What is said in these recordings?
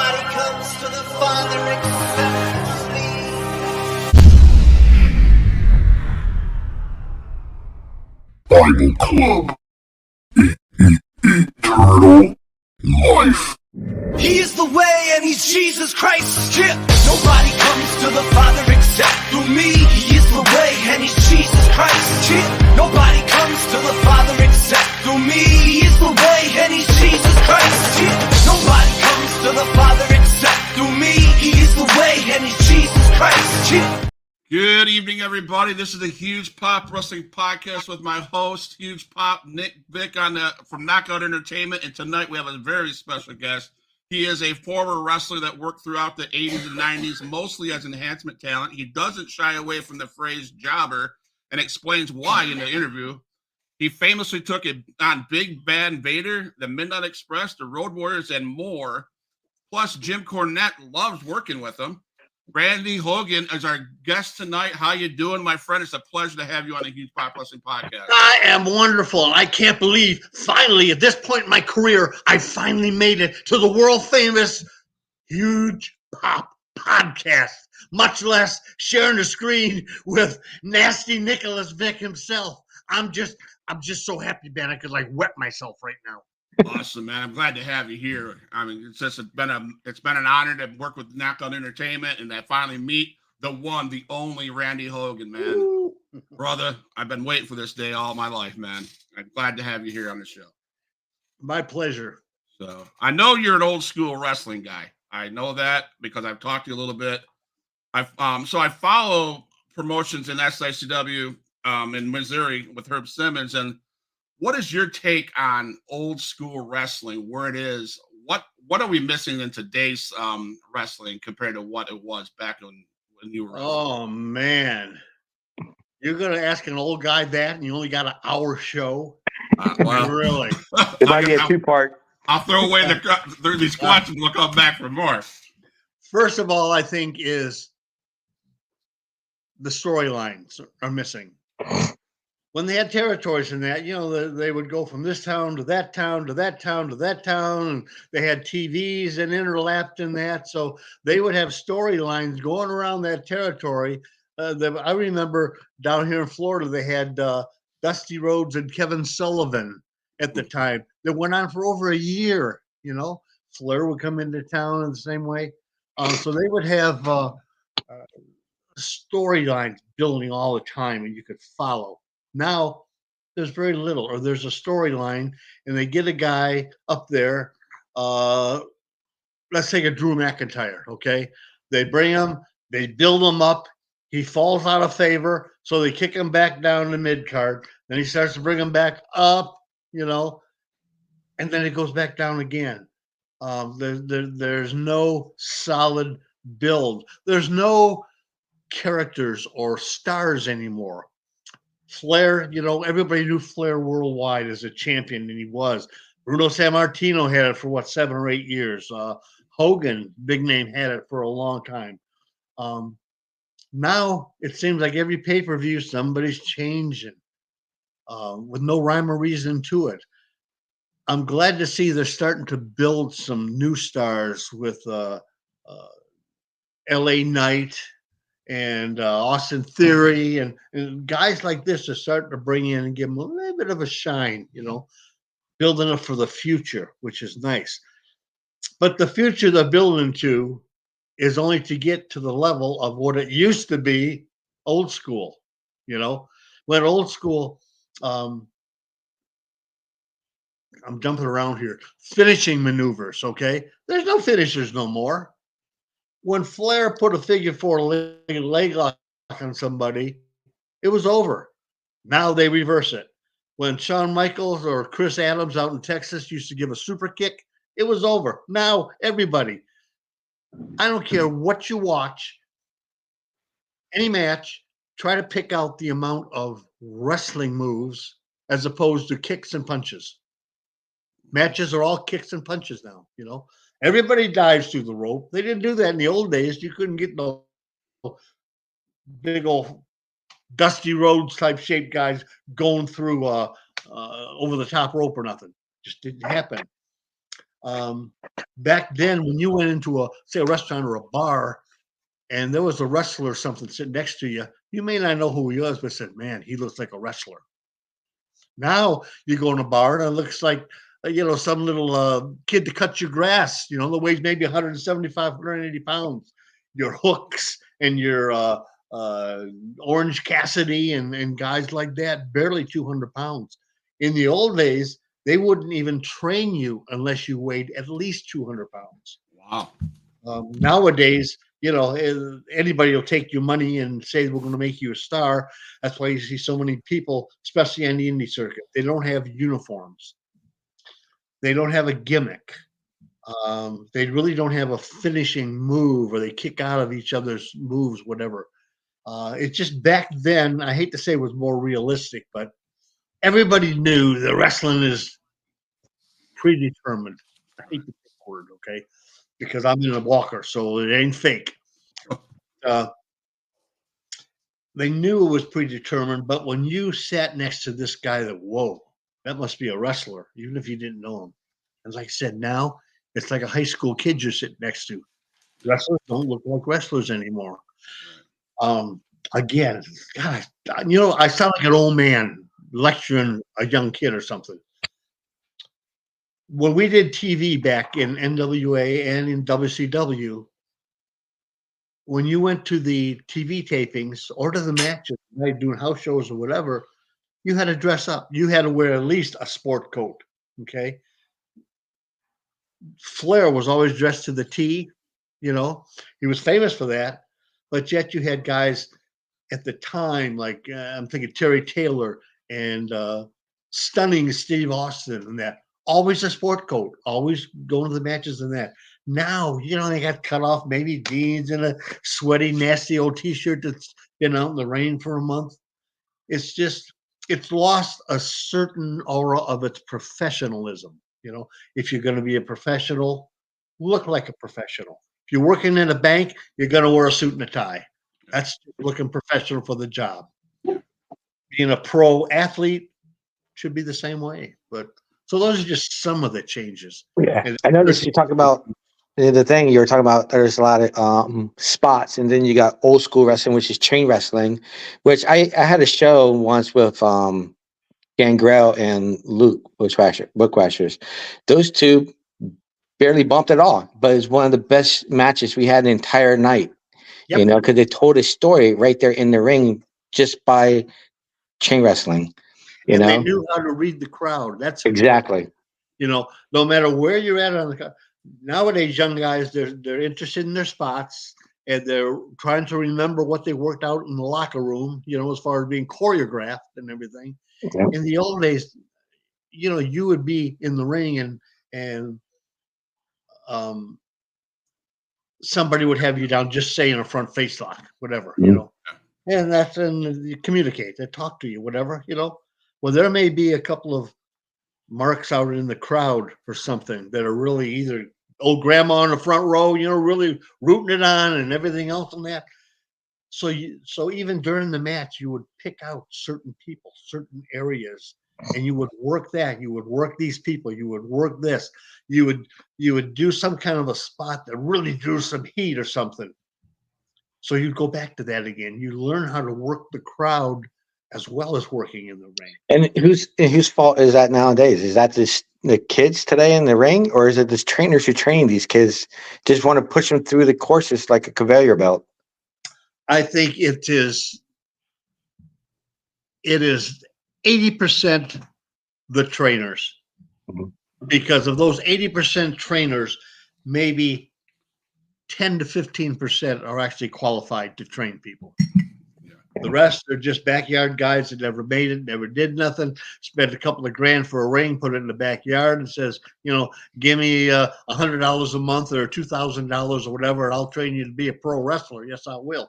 Nobody comes to the Father except me. Bible Club. Eternal life. He is the way and he's Jesus Christ. Yeah. Nobody comes to the Father except through me. He is the way and he's Jesus Christ. Yeah. Nobody comes to the Father except through me. He is the way and he's Jesus Christ. Yeah. Nobody comes to the Father except through me. He is the way and he's Jesus Christ. Yeah. Good evening, everybody. This is the Huge Pop Wrestling Podcast with my host, Huge Pop Nick Vick from Knockout Entertainment. And tonight we have a very special guest. He is a former wrestler that worked throughout the 80s and 90s, mostly as enhancement talent. He doesn't shy away from the phrase jobber and explains why in the interview. He famously took it on Big Bad Vader, the Midnight Express, the Road Warriors, and more. Plus, Jim Cornette loves working with him. Randy Hogan is our guest tonight. How you doing, my friend? It's a pleasure to have you on the Huge Pop Wrestling Podcast. I am wonderful. I can't believe, finally, at this point in my career, I finally made it to the world-famous Huge Pop Podcast, much less sharing the screen with nasty Nicholas Vick himself. I'm just so happy, man. I could wet myself right now. Awesome, man. I'm glad to have you here. I mean, it's been an honor to work with Knockout Entertainment and to finally meet the one, the only Randy Hogan, man. Ooh. Brother, I've been waiting for this day all my life, man. I'm glad to have you here on the show. My pleasure. So I know you're an old school wrestling guy. I know that because I've talked to you a little bit. I follow promotions in SICW in Missouri with Herb Simmons. And what is your take on old school wrestling, where it is? What are we missing in today's wrestling compared to what it was back when you were wrestling? Oh, man. You're going to ask an old guy that, and you only got an hour show? Well, really? It might be a two-part. I'll throw away these questions. We'll come back for more. First of all, I think is the storylines are missing. When they had territories in that, they would go from this town to that town to that town to that town, and they had TVs and interlapped in that. So they would have storylines going around that territory. I remember down here in Florida, they had Dusty Rhodes and Kevin Sullivan at the time. That went on for over a year, Flair would come into town in the same way. So they would have storylines building all the time, and you could follow. Now, there's very little, or there's a storyline, and they get a guy up there. Let's take a Drew McIntyre, okay? They bring him, they build him up. He falls out of favor, so they kick him back down the mid-card. Then he starts to bring him back up, and then it goes back down again. There's no solid build. There's no characters or stars anymore. Flair, everybody knew Flair worldwide as a champion, and he was. Bruno Sammartino had it for 7 or 8 years. Hogan, big name, had it for a long time. Now it seems like every pay-per-view somebody's changing with no rhyme or reason to it. I'm glad to see they're starting to build some new stars with LA Knight and Austin Theory and guys like this are starting to bring in and give them a little bit of a shine, building up for the future, which is nice. But the future they're building to is only to get to the level of what it used to be old school, when old school, I'm jumping around here, finishing maneuvers, okay? There's no finishers no more. When Flair put a figure 4 leg lock on somebody, it was over. Now they reverse it. When Shawn Michaels or Chris Adams out in Texas used to give a super kick, it was over. Now everybody, I don't care what you watch, any match, try to pick out the amount of wrestling moves as opposed to kicks and punches. Matches are all kicks and punches now, Everybody dives through the rope. They didn't do that in the old days. You couldn't get no big old Dusty Rhodes type shaped guys going through over the top rope or nothing. Just didn't happen. Back then, when you went into a restaurant or a bar, and there was a wrestler or something sitting next to you, you may not know who he was, but said, "Man, he looks like a wrestler." Now you go in a bar and it looks like some little kid to cut your grass. The weighs maybe 175, 180 pounds. Your Hooks and your Orange Cassidy and guys like that, barely 200 pounds. In the old days, they wouldn't even train you unless you weighed at least 200 pounds. Wow. Nowadays, anybody will take your money and say we're going to make you a star. That's why you see so many people, especially on the indie circuit. They don't have uniforms. They don't have a gimmick. They really don't have a finishing move, or they kick out of each other's moves, whatever. It's just back then, I hate to say it was more realistic, but everybody knew the wrestling is predetermined. I hate the word, okay? Because I'm in a walker, so it ain't fake. They knew it was predetermined, but when you sat next to this guy, whoa, that must be a wrestler, even if you didn't know him. And like I said, now it's like a high school kid you're sitting next to. Wrestlers don't look like wrestlers anymore. Again, God, I sound like an old man lecturing a young kid or something. When we did TV back in NWA and in WCW, when you went to the TV tapings or to the matches, right, doing house shows or whatever, you had to dress up. You had to wear at least a sport coat. Okay. Flair was always dressed to the T. He was famous for that. But yet you had guys at the time, like I'm thinking Terry Taylor and stunning Steve Austin and that. Always a sport coat, always going to the matches and that. Now, they got cut off, maybe jeans and a sweaty, nasty old T-shirt that's been out in the rain for a month. It's lost a certain aura of its professionalism. If you're going to be a professional, look like a professional. If you're working in a bank, you're going to wear a suit and a tie. That's looking professional for the job. Being a pro athlete should be the same way. But so those are just some of the changes. Yeah, And I noticed you talk about the thing you were talking about. There's a lot of spots, and then you got old school wrestling, which is chain wrestling, which I had a show once with Gangrel and Luke Bookwashers. Those two barely bumped at all, but it's one of the best matches we had the entire night. Yep. Because they told a story right there in the ring just by chain wrestling. They knew how to read the crowd. That's exactly. No matter where you're at on the nowadays, young guys, they're interested in their spots and they're trying to remember what they worked out in the locker room, as far as being choreographed and everything. Yep. In the old days, you would be in the ring and somebody would have you down, just say in a front face lock, whatever, and you communicate, they talk to you, whatever, Well, there may be a couple of marks out in the crowd for something that are really either old grandma in the front row, really rooting it on and everything else on that. So even during the match, you would pick out certain people, certain areas, and you would work that. You would work these people. You would work this. You would do some kind of a spot that really drew some heat or something. So you'd go back to that again. You learn how to work the crowd as well as working in the ring. And whose fault is that nowadays? Is that just the kids today in the ring, or is it the trainers who train these kids just want to push them through the courses like a conveyor belt? I think it is 80% the trainers. Mm-hmm. Because of those 80% trainers, maybe 10 to 15% are actually qualified to train people. The rest are just backyard guys that never made it, never did nothing, spent a couple of grand for a ring, put it in the backyard and says, give me $100 a month or $2,000 or whatever, and I'll train you to be a pro wrestler. Yes, I will.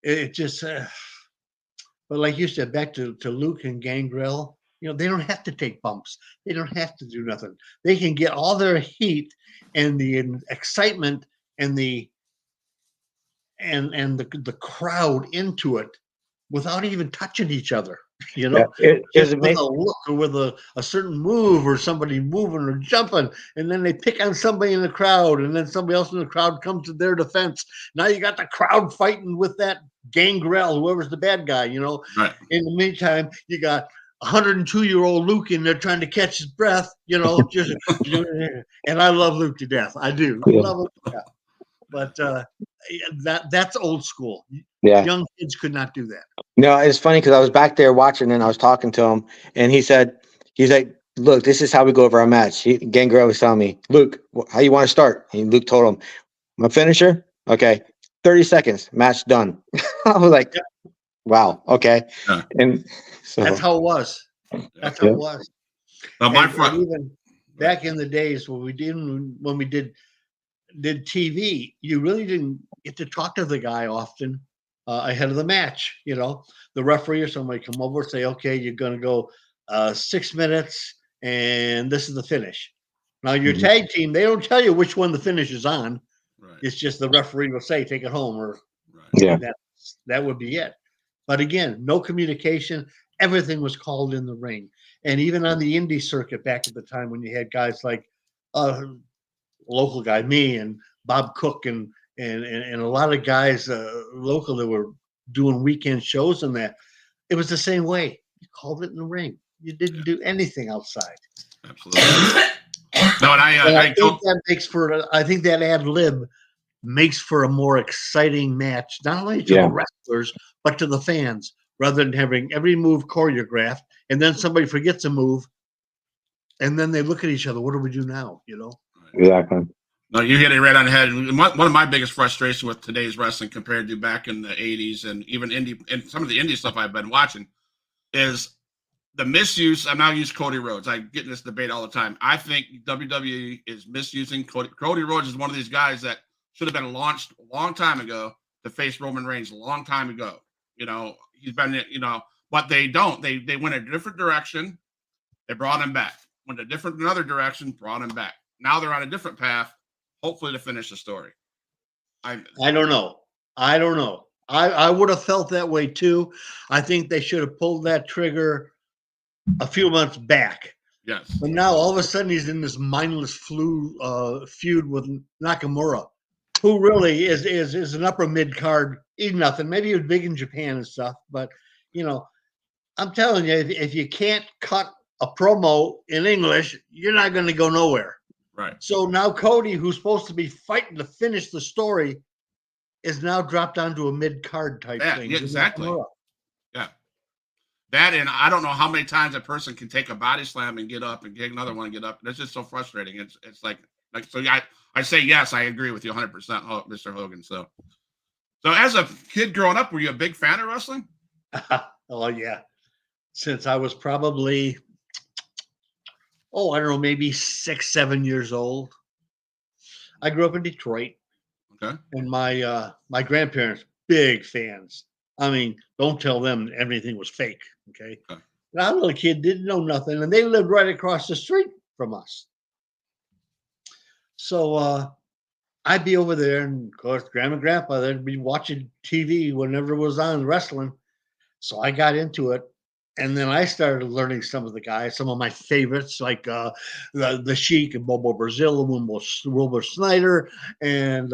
It just, but like you said, back to Luke and Gangrel, they don't have to take bumps. They don't have to do nothing. They can get all their heat and the excitement and the crowd into it without even touching each other. You Yeah, know, it was just with a amazing. look or with a certain move or somebody moving or jumping, and then they pick on somebody in the crowd, and then somebody else in the crowd comes to their defense. Now you got the crowd fighting with that Gangrel, whoever's the bad guy, you know. Right. In the meantime, you got 102-year-old Luke in there trying to catch his breath, you know, just and I love Luke to death. I do Yeah. love him to death. But that's old school. Yeah. Young kids could not do that. No, it's funny because I was back there watching and I was talking to him, and he's like, "Look, this is how we go over our match." Gangrel was telling me, "Luke, how you want to start?" And Luke told him, "My finisher, okay, 30 seconds, match done." I was like, Yeah, "Wow, okay." Yeah. And that's so, how it was. That's how yeah, it was. Now my And front. even back in the days when we did TV, you really didn't get to talk to the guy often ahead of the match. You know, the referee or somebody come over and say, "Okay, you're going to go 6 minutes, and this is the finish." Now your Mhm. tag team, they don't tell you which one the finish is on. Right. It's just the referee will say, "Take it home," or Right. Yeah, that would be it. But again, no communication. Everything was called in the ring, and even on the indie circuit back at the time when you had guys like uh, local guy, me and Bob Cook and a lot of guys local that were doing weekend shows and that. It was the same way. You called it in the ring. You didn't do anything outside. Absolutely. No, and And I I think told. that makes for I think that ad lib makes for a more exciting match, not only to the yeah, wrestlers but to the fans, rather than having every move choreographed and then somebody forgets a move and then they look at each other. What do we do now? You know. exactly. No, you hit it right on the head. And one of my biggest frustrations with today's wrestling compared to back in the '80s and even indie and some of the indie stuff I've been watching is the misuse. I'm now using Cody Rhodes. I get in this debate all the time. I think WWE is misusing Cody. Cody Rhodes is one of these guys that should have been launched a long time ago to face Roman Reigns a long time ago. You know, he's been, but they don't. They went a different direction. They brought him back. Went a different another direction, brought him back. Now they're on a different path, hopefully to finish the story. I don't know. I don't know. I would have felt that way too. I think they should have pulled that trigger a few months back. Yes. But now all of a sudden he's in this mindless feud with Nakamura, who really is an upper mid card. He's nothing. Maybe he was big in Japan and stuff, but you know, I'm telling you, if you can't cut a promo in English, you're not going to go nowhere. Right. So now Cody, who's supposed to be fighting to finish the story, is now dropped onto a mid card type Yeah, thing. yeah, with exactly. Nakamura. Yeah. That, and I don't know how many times a person can take a body slam and get up and get another one and get up. That's just so frustrating. It's like so. I say yes. I agree with you 100%, Mr. Hogan. So as a kid growing up, were you a big fan of wrestling? Oh yeah, since I was probably I don't know, maybe 6, 7 years old. I grew up in Detroit, Okay. and my grandparents big fans. I mean, don't tell them everything was fake. Okay, Okay. and I was a little kid, didn't know nothing, and they lived right across the street from us. So I'd be over there, and of course, grandma and grandpa, they'd be watching TV whenever it was on wrestling. So I got into it. And then I started learning some of the guys, some of my favorites, like the Sheik and Bobo Brazil, Wilbur Snyder, and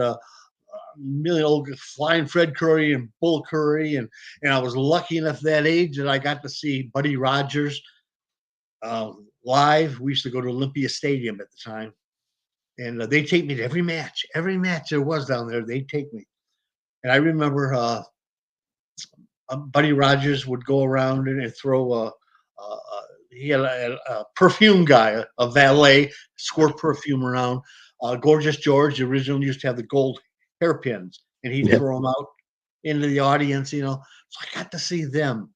million old Flying Fred Curry and Bull Curry. And I was lucky enough that age that I got to see Buddy Rogers live. We used to go to Olympia Stadium at the time. And they'd take me to every match there was down there. They'd take me. And I remember Buddy Rogers would go around and throw he had a perfume guy, a valet, squirt perfume around. Gorgeous George, the original, used to have the gold hairpins, and he'd Yep. throw them out into the audience, you know. So I got to see them.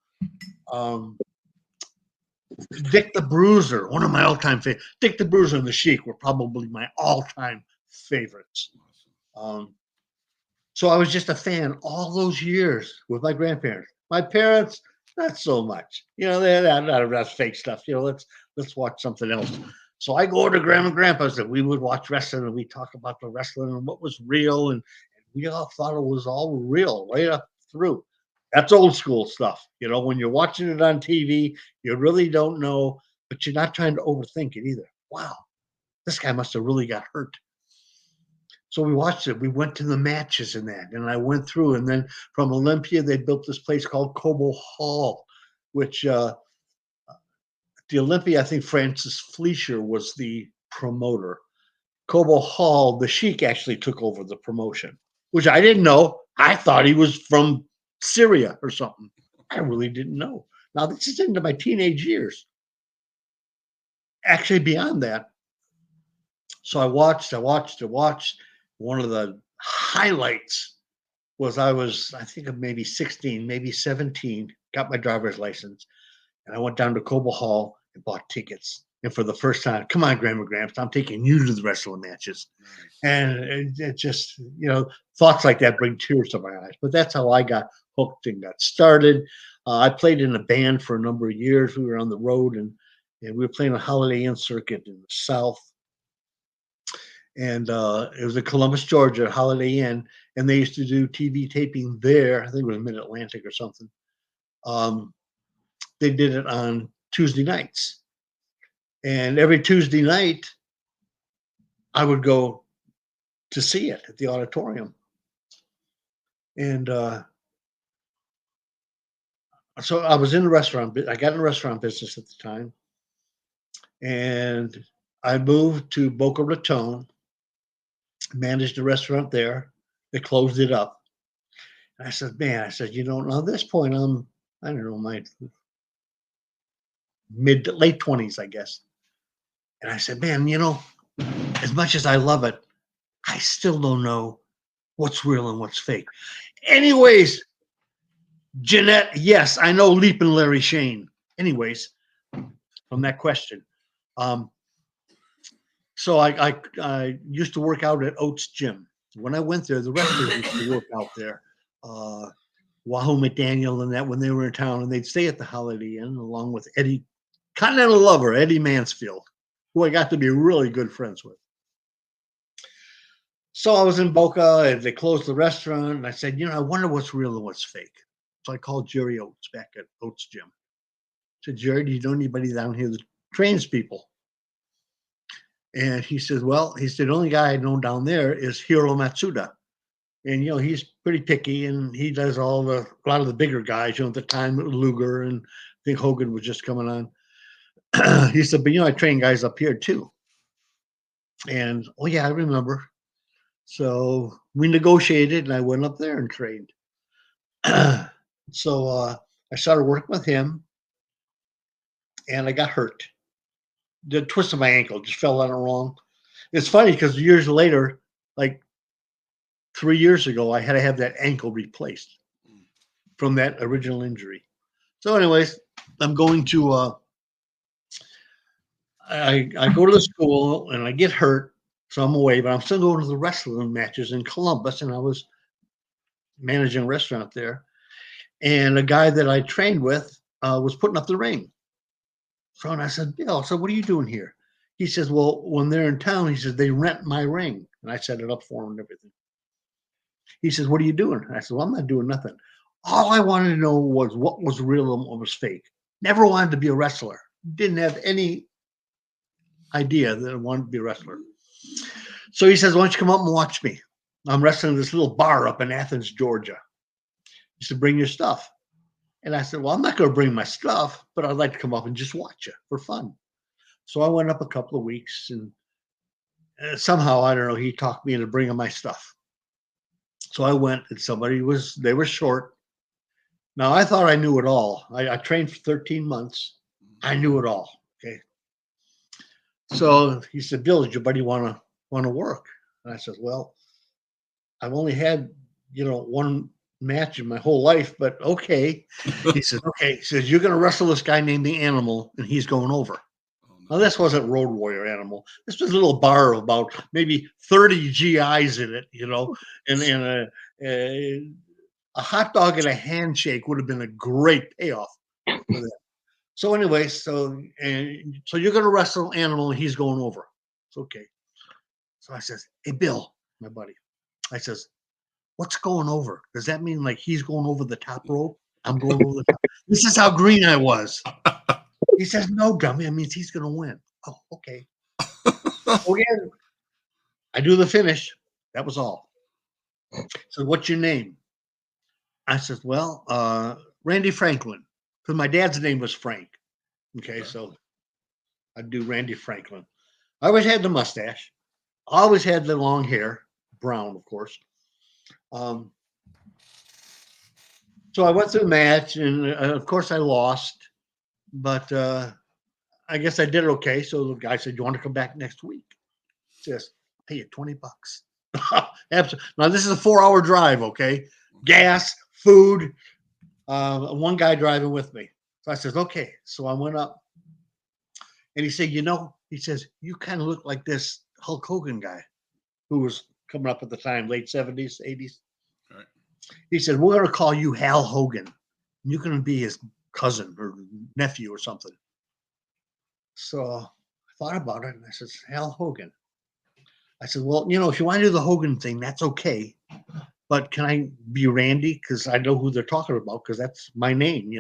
Dick the Bruiser, one of my all-time favorites. Dick the Bruiser and the Sheik were probably my all-time favorites. So I was just a fan all those years with my grandparents. My parents, not so much. You know, that's fake stuff. You know, let's watch something else. So I go to grandma and grandpa's and we would watch wrestling and we talk about the wrestling and what was real and we all thought it was all real right up through. That's old school stuff. When you're watching it on TV, you really don't know, but you're not trying to overthink it either. Wow, this guy must have really got hurt. So we watched it. We went to the matches and that, and I went through. And then from Olympia, they built this place called Cobo Hall, which the Olympia, I think Francis Fleischer was the promoter. Cobo Hall, the Sheik actually took over the promotion, which I didn't know. I thought he was from Syria or something. I really didn't know. Now, this is into my teenage years. Actually, beyond that. So I watched. One of the highlights was I think of maybe 16, maybe 17, got my driver's license, and I went down to Cobo Hall and bought tickets. And for the first time, come on, Grandma Gramps, I'm taking you to the wrestling matches. And it just, thoughts like that bring tears to my eyes. But that's how I got hooked and got started. I played in a band for a number of years. We were on the road, and we were playing a Holiday Inn circuit in the South. And it was in Columbus, Georgia, Holiday Inn. And they used to do TV taping there. I think it was Mid-Atlantic or something. They did it on Tuesday nights. And every Tuesday night, I would go to see it at the auditorium. And so I was in the restaurant. I got in the restaurant business at the time. And I moved to Boca Raton, managed the restaurant there. They closed it up. And I said, man, now at this point, I don't know, my late 20s, I guess. And I said, man, as much as I love it, I still don't know what's real and what's fake. Anyways, Jeanette, yes, I know Leap and Larry Shane. Anyways, from that question. So I used to work out at Oates Gym. When I went there, the wrestlers used to work out there. Wahoo McDaniel and that when they were in town, and they'd stay at the Holiday Inn along with Eddie, Continental Lover, Eddie Mansfield, who I got to be really good friends with. So I was in Boca, and they closed the restaurant, and I said, I wonder what's real and what's fake. So I called Jerry Oates back at Oates Gym. I said, Jerry, do you know anybody down here that trains people? And he said, the only guy I know down there is Hiro Matsuda. And, he's pretty picky, and he does a lot of the bigger guys, at the time, Luger, and I think Hogan was just coming on. He said, but, I train guys up here too. And, oh yeah, I remember. So we negotiated, and I went up there and trained. So I started working with him, and I got hurt. The twist of my ankle just fell out wrong. It's funny because years later, like 3 years ago, I had to have that ankle replaced from that original injury. So anyways, I'm going to, I go to the school and I get hurt. So I'm away, but I'm still going to the wrestling matches in Columbus, and I was managing a restaurant there. And a guy that I trained with was putting up the ring. So and I said, Bill, so what are you doing here? He says, well, when they're in town, he says, they rent my ring. And I set it up for him and everything. He says, what are you doing? And I said, well, I'm not doing nothing. All I wanted to know was what was real and what was fake. Never wanted to be a wrestler. Didn't have any idea that I wanted to be a wrestler. So he says, why don't you come up and watch me? I'm wrestling this little bar up in Athens, Georgia. He said, bring your stuff. And I said, well, I'm not going to bring my stuff, but I'd like to come up and just watch you for fun. So I went up a couple of weeks, and somehow, I don't know, he talked me into bringing my stuff. So I went, and they were short. Now, I thought I knew it all. I trained for 13 months. I knew it all. Okay. So he said, Bill, does your buddy want to work? And I said, well, I've only had, one match in my whole life, but okay. He said, okay. He says, you're going to wrestle this guy named the Animal, and he's going over. Now, this wasn't Road Warrior Animal. This was a little bar of about maybe 30 GIs in it, and a hot dog and a handshake would have been a great payoff for that. So anyway, so you're going to wrestle Animal, and he's going over. It's okay. So I says, hey, Bill, my buddy. I says, what's going over? Does that mean like he's going over the top rope? I'm going over the top. This is how green I was. He says, no, dummy. It means he's going to win. Oh, okay. Again, I do the finish. That was all. So what's your name? I said, well, Randy Franklin. Because my dad's name was Frank. Okay, so I'd do Randy Franklin. I always had the mustache. Always had the long hair. Brown, of course. So I went through the match, and of course I lost. But I guess I did okay. So the guy said, you want to come back next week? Just pay you $20. Absolutely. Now this is a 4-hour drive, okay? Gas, food, one guy driving with me. So I said, okay. So I went up and he said, he says, you kind of look like this Hulk Hogan guy who was coming up at the time, late 70s, 80s. Right. He said, we're going to call you Hal Hogan. You're going to be his cousin or nephew or something. So I thought about it and I said, Hal Hogan. I said, well, if you want to do the Hogan thing, that's okay. But can I be Randy? Because I know who they're talking about because that's my name,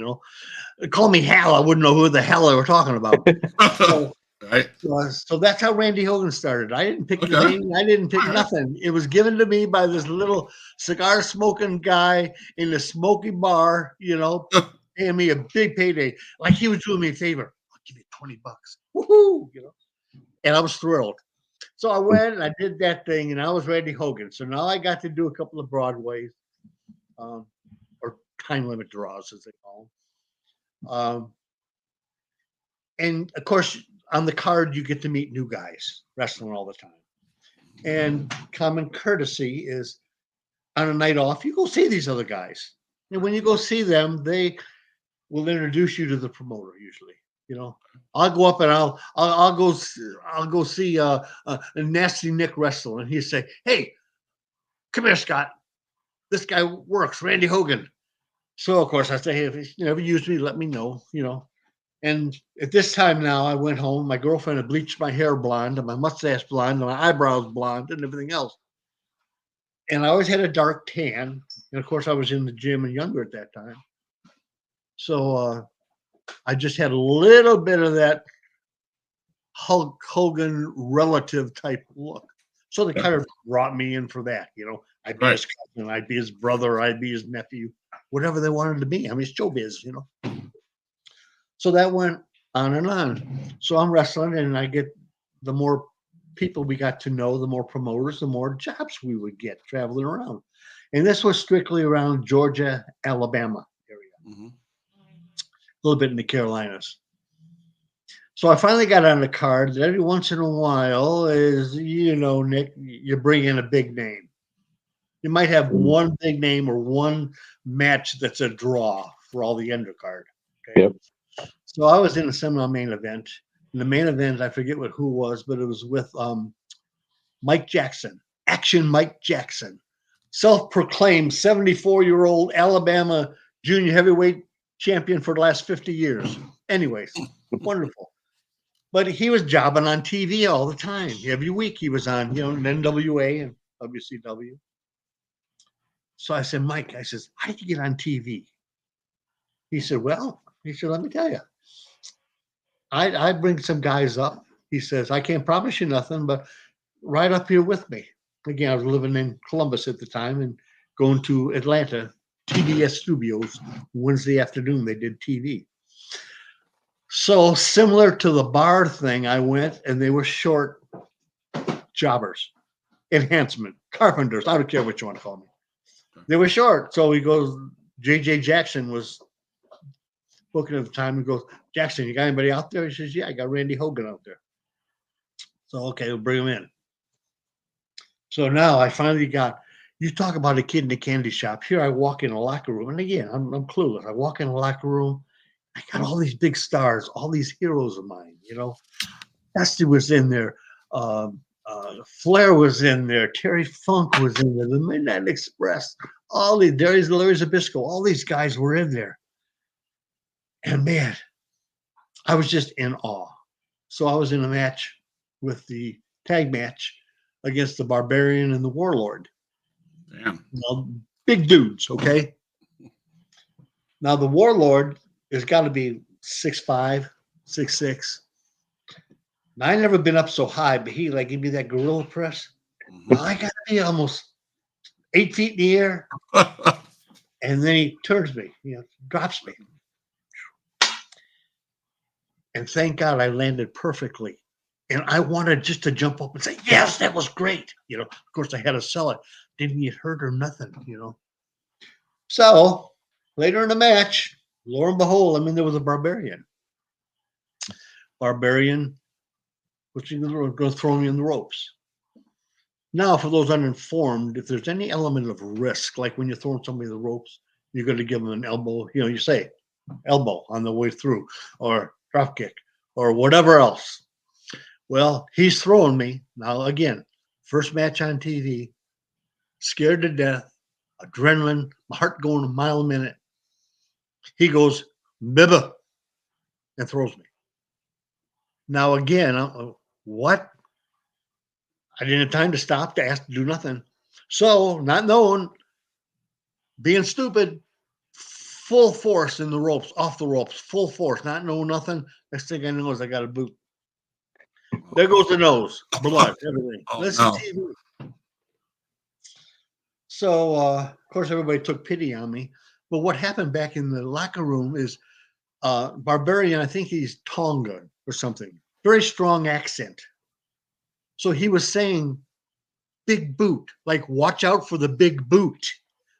Call me Hal. I wouldn't know who the hell they were talking about. Right. So that's how Randy Hogan started. I didn't pick the name. I didn't pick nothing. It was given to me by this little cigar smoking guy in the smoky bar, paying me a big payday. Like he was doing me a favor. I'll give you $20. Woohoo! And I was thrilled. So I went and I did that thing and I was Randy Hogan. So now I got to do a couple of Broadways, or time limit draws, as they call them. And of course, on the card, you get to meet new guys wrestling all the time. And common courtesy is on a night off, you go see these other guys. And when you go see them, they will introduce you to the promoter usually. I'll go up and I'll go see a Nasty Nick wrestle, and he'll say, "Hey, come here, Scott. This guy works, Randy Hogan." So of course I say, "Hey, if you ever use me, let me know." And at this time now, I went home. My girlfriend had bleached my hair blonde and my mustache blonde and my eyebrows blonde and everything else. And I always had a dark tan. And of course, I was in the gym and younger at that time. So I just had a little bit of that Hulk Hogan relative type look. So they kind of brought me in for that. I'd be his cousin, I'd be his brother, I'd be his nephew, whatever they wanted to be. I mean, it's showbiz, So that went on and on. So I'm wrestling, and I get the more people we got to know, the more promoters, the more jobs we would get traveling around. And this was strictly around Georgia, Alabama area, a little bit in the Carolinas. So I finally got on the card that every once in a while is, Nick, you bring in a big name. You might have one big name or one match that's a draw for all the undercard. Okay? Yep. So I was in a semi-main event. In the main event, I forget who was, but it was with Mike Jackson, Action Mike Jackson, self-proclaimed 74-year-old Alabama junior heavyweight champion for the last 50 years. Anyways, wonderful. But he was jobbing on TV all the time. Every week he was on, NWA and WCW. So I said, Mike, how did you get on TV? He said, let me tell you. I bring some guys up. He says, I can't promise you nothing, but right up here with me. Again, I was living in Columbus at the time and going to Atlanta, TBS Studios. Wednesday afternoon, they did TV. So similar to the bar thing, I went and they were short jobbers, enhancement, carpenters. I don't care what you want to call me. They were short. So he goes, JJ Jackson was booking at the time. He goes, Jackson, you got anybody out there? He says, yeah, I got Randy Hogan out there. So, okay, we'll bring him in. So now I finally got, you talk about a kid in a candy shop. Here I walk in a locker room. And again, I'm clueless. I walk in a locker room. I got all these big stars, all these heroes of mine, Dusty was in there. Flair was in there. Terry Funk was in there. The Midnight Express. All these, Larry Zbyszko, all these guys were in there. And man, I was just in awe. So I was in a match with the tag match against the Barbarian and the Warlord. Damn. Now, big dudes, okay? Now, the warlord has got to be 6'5", 6'6". Now, I never been up so high, but he like give me that gorilla press. Now, I got to be almost 8 feet in the air, and then he turns me, drops me. And thank God I landed perfectly. And I wanted just to jump up and say, yes, that was great. Of course, I had to sell it. Didn't get hurt or nothing. So later in the match, lo and behold, there was a barbarian. Barbarian was going to throw me in the ropes. Now, for those uninformed, if there's any element of risk, like when you're throwing somebody in the ropes, you're going to give them an elbow, you say elbow on the way through, or drop kick, or whatever else. Well, he's throwing me. Now, again, first match on TV, scared to death, adrenaline, my heart going a mile a minute. He goes, Bibba, and throws me. Now, again, what? I didn't have time to stop, to ask, to do nothing. So, not knowing, being stupid, full force in the ropes, off the ropes, full force, not knowing nothing. Next thing I know is I got a boot. There goes the nose, blood, everything. Oh, This no. is TV. So, of course, everybody took pity on me. But what happened back in the locker room is Barbarian, I think he's Tonga or something, very strong accent. So he was saying big boot, like watch out for the big boot.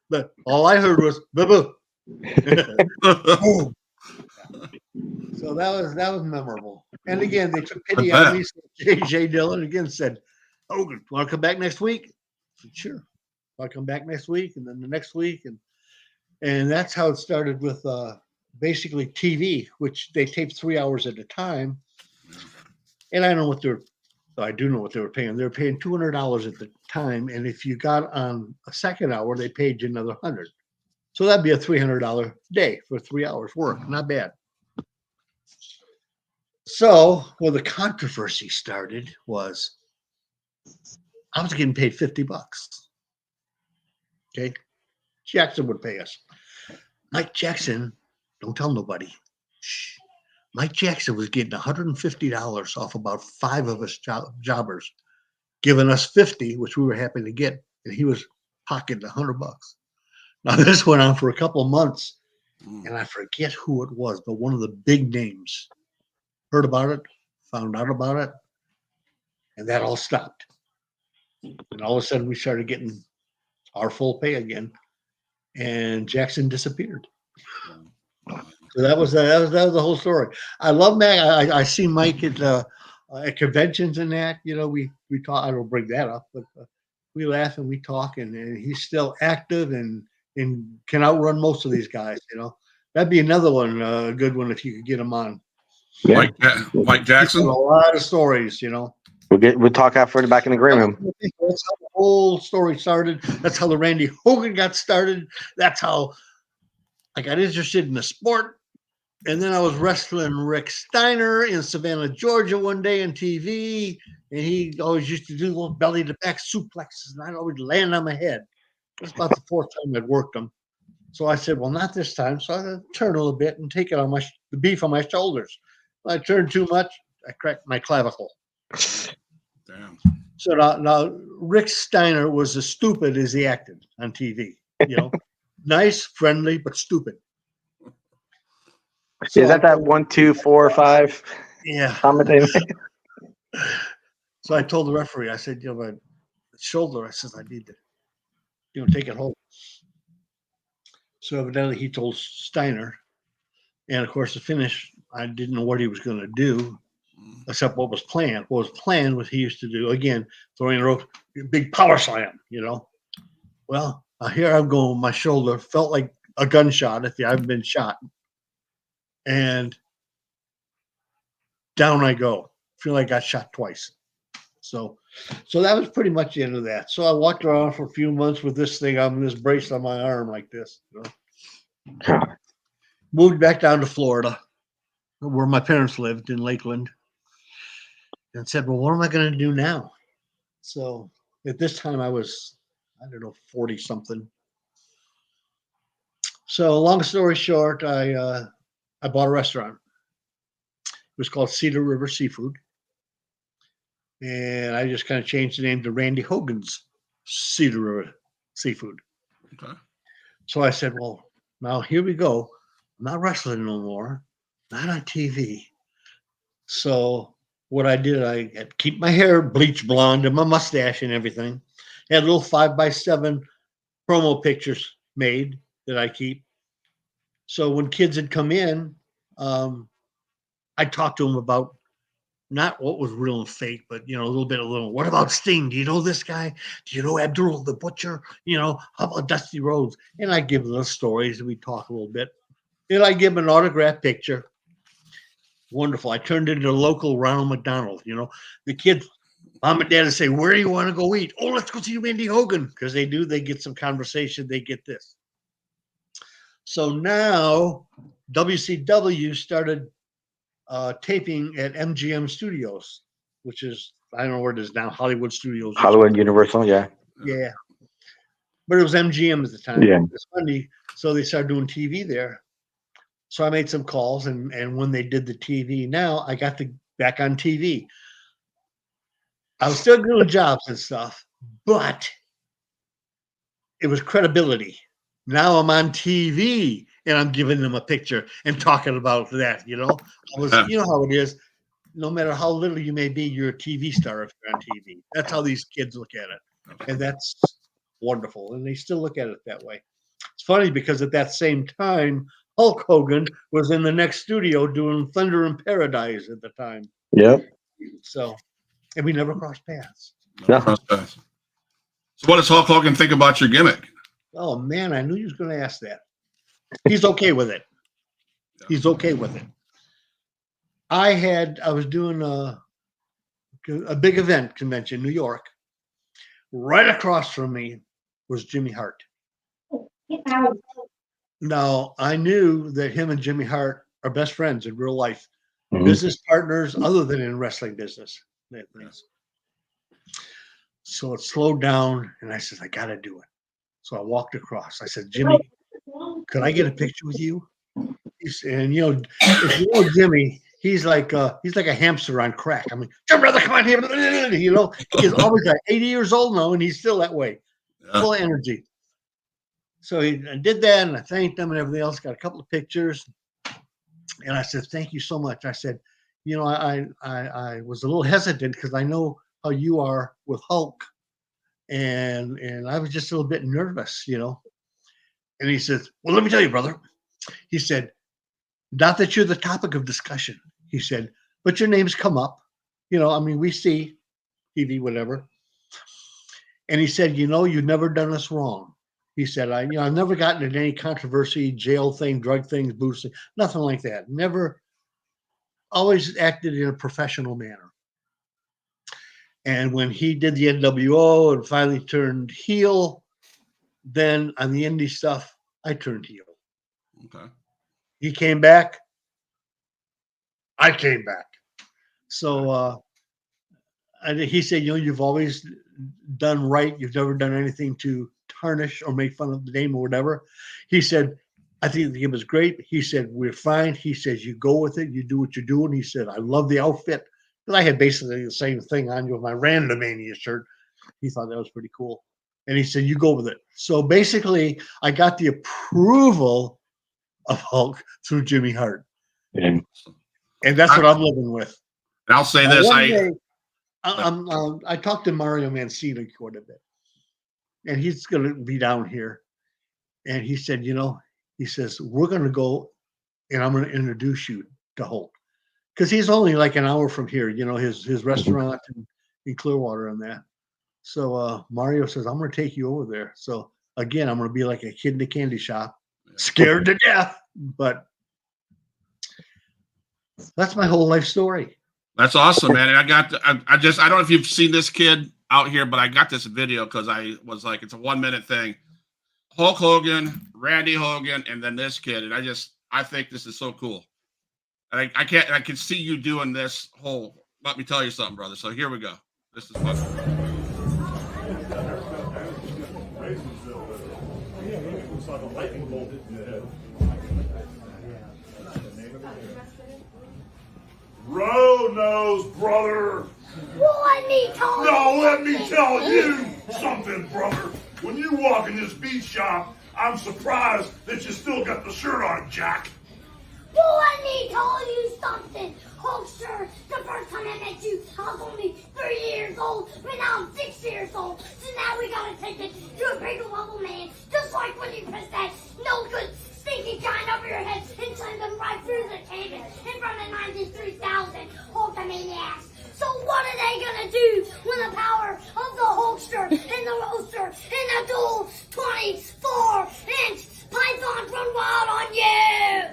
But all I heard was boo. So that was memorable. And again, they took pity on me. So J.J. Dillon again said, Hogan, want to come back next week? I said, sure. I'll come back next week, and then the next week. And that's how it started with basically TV, which they taped 3 hours at a time. And I don't know what I do know what they were paying. They were paying $200 at the time. And if you got on a second hour, they paid you another $100. So that'd be a $300 day for 3 hours work. Not bad. So, well, the controversy started was I was getting paid $50. Okay. Jackson would pay us. Mike Jackson, don't tell nobody. Shh. Mike Jackson was getting $150 off about 5 of us jobbers, giving us 50, which we were happy to get, and he was pocketing $100. Now this went on for a couple of months, and I forget who it was, but one of the big names heard about it, found out about it, and that all stopped. And all of a sudden, we started getting our full pay again, and Jackson disappeared. So that was the whole story. I love Mac. I see Mike at conventions and that. We talk. I don't bring that up, but we laugh and we talk, and he's still active and can outrun most of these guys. That'd be another one, a good one if you could get him on. Yeah. Mike Jackson. A lot of stories. We'll talk after back in the green room. That's how the whole story started. That's how the Randy Hogan got started. That's how I got interested in the sport. And then I was wrestling Rick Steiner in Savannah, Georgia one day on TV. And he always used to do little belly to back suplexes. And I'd always land on my head. That's about the 4th time I'd worked them. So I said, well, not this time. So I turned a little bit and take it on the beef on my shoulders. When I turned too much, I cracked my clavicle. Damn. So now Rick Steiner was as stupid as he acted on TV. Nice, friendly, but stupid. So, is that 1, 2, 4, 5? Yeah. So I told the referee, I said, my shoulder, I said, I need to, take it home. So evidently he told Steiner. And of course, the finish, I didn't know what he was going to do, except what was planned. What was planned was he used to do, again, throwing a rope, big power slam, Well, here I'm going, my shoulder felt like a gunshot if I've been shot. And down I go. Feel like I got shot twice. So that was pretty much the end of that. So I walked around for a few months with this thing on, this brace on my arm like this. Moved back down to Florida, where my parents lived in Lakeland, and said, well, what am I going to do now? So at this time I was I don't know, 40 something. So long story short, I bought a restaurant. It was called Cedar River Seafood. And I just kind of changed the name to Randy Hogan's Cedar River Seafood. Okay. So I said, well, now here we go. I'm not wrestling no more, not on TV. So what I did, I had to keep my hair bleach blonde and my mustache and everything. Had little 5x7 promo pictures made that I keep. So when kids had come in, I talked to them about not what was real and fake, but a little. What about Sting? Do you know this guy? Do you know Abdul the Butcher? How about Dusty Rhodes? And I give them the stories and we talk a little bit. And I give them an autographed picture. Wonderful. I turned into a local Ronald McDonald. The kids, mom and dad would say, where do you want to go eat? Oh, let's go see Randy Hogan. Because they get some conversation. They get this. So now WCW started taping at MGM Studios, which is, I don't know where it is now, Hollywood Studios. Hollywood Universal, yeah. Yeah. But it was MGM at the time. Yeah. It's funny. So they started doing TV there. So I made some calls, and when they did the TV, now I got back on TV. I was still doing jobs and stuff, but it was credibility. Now I'm on TV and I'm giving them a picture and talking about that. You know how it is. No matter how little you may be, you're a TV star if you're on TV. That's how these kids look at it, and that's wonderful. And they still look at it that way. It's funny because at that same time, Hulk Hogan was in the next studio doing Thunder in Paradise at the time. Yep. So, and we never crossed paths. No. So what does Hulk Hogan think about your gimmick? Oh man, I knew you was going to ask that. He's okay with it. He's okay with it. I was doing a big event convention in New York. Right across from me was Jimmy Hart. Now, I knew that him and Jimmy Hart are best friends in real life, business partners other than in wrestling business. So it slowed down, and I said, I got to do it. So I walked across. I said, Jimmy, could I get a picture with you? And if you know Jimmy, he's like a hamster on crack. I mean, brother, come on here. He's always like 80 years old now, and he's still that way, full of energy. So I did that, and I thanked him and everything else. Got a couple of pictures, and I said, "Thank you so much." I said, I was a little hesitant because I know how you are with Hulk, and I was just a little bit nervous, And he says, "Well, let me tell you, brother." He said, "Not that you're the topic of discussion," he said, "but your name's come up. We see TV, whatever." And he said, "You've never done us wrong." He said, I've never gotten into any controversy, jail thing, drug things, boosting, nothing like that. Never, always acted in a professional manner. And when he did the NWO and finally turned heel, then on the indie stuff, I turned heel. Okay. He came back. I came back. So he said, you've always done right. You've never done anything to tarnish or make fun of the name or whatever. He said, I think the game was great. He said, we're fine. He says, you go with it. You do what you're doing. He said, I love the outfit. Because I had basically the same thing on with my Randomania shirt. He thought that was pretty cool. And he said, you go with it. So basically, I got the approval of Hulk through Jimmy Hart. And that's what I'm living with. And I'll say this. I talked to Mario Mancini quite a bit. And he's going to be down here. And he said, he says, we're going to go and I'm going to introduce you to Hulk. Because he's only like an hour from here, his restaurant in Clearwater and that. So Mario says, I'm going to take you over there. So again, I'm going to be like a kid in a candy shop, scared to death. But that's my whole life story. That's awesome, man. And I don't know if you've seen this kid out here, but I got this video because I was like, it's a 1 minute thing. Hulk Hogan, Randy Hogan, and then this kid. And I think this is so cool. And I can see you doing this let me tell you something, brother. So here we go. This is fun. Road nose, brother. Well, let me tell you. No, let me tell you something, brother. When you walk in this beat shop, I'm surprised that you still got the shirt on, Jack. Well, let me tell you something, Hulkster. The first time I met you, I was only 3 years old, but now I'm 6 years old. So now we gotta take it to a bigger level, man. Just like when you press that no good stinking giant over your head and send them right through the canvas in front of 93,000 Hulkamaniacs. So what are they gonna do when the power of the Hulkster and the roaster and the dual 24-inch pythons run wild on you?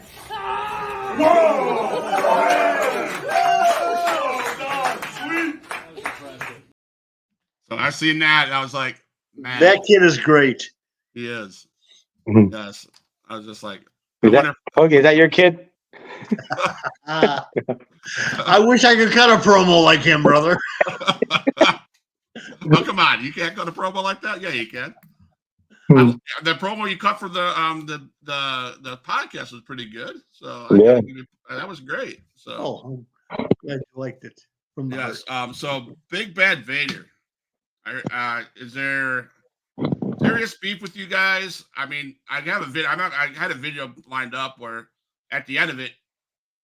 So I seen that, and I was like, man, That kid is great. he is. Mhm. Yes, I was just like, Okay, is that your kid? I wish I could cut a promo like him, brother. oh, come on, you can't cut a promo like that? Yeah, you can. Hmm. The promo you cut for the podcast was pretty good. So Yeah. that was great. So Oh, I'm glad you liked it. From the yes. heart. So Big Bad Vader. Is there serious beef with you guys? I mean, I have a video. I had a video lined up where at the end of it,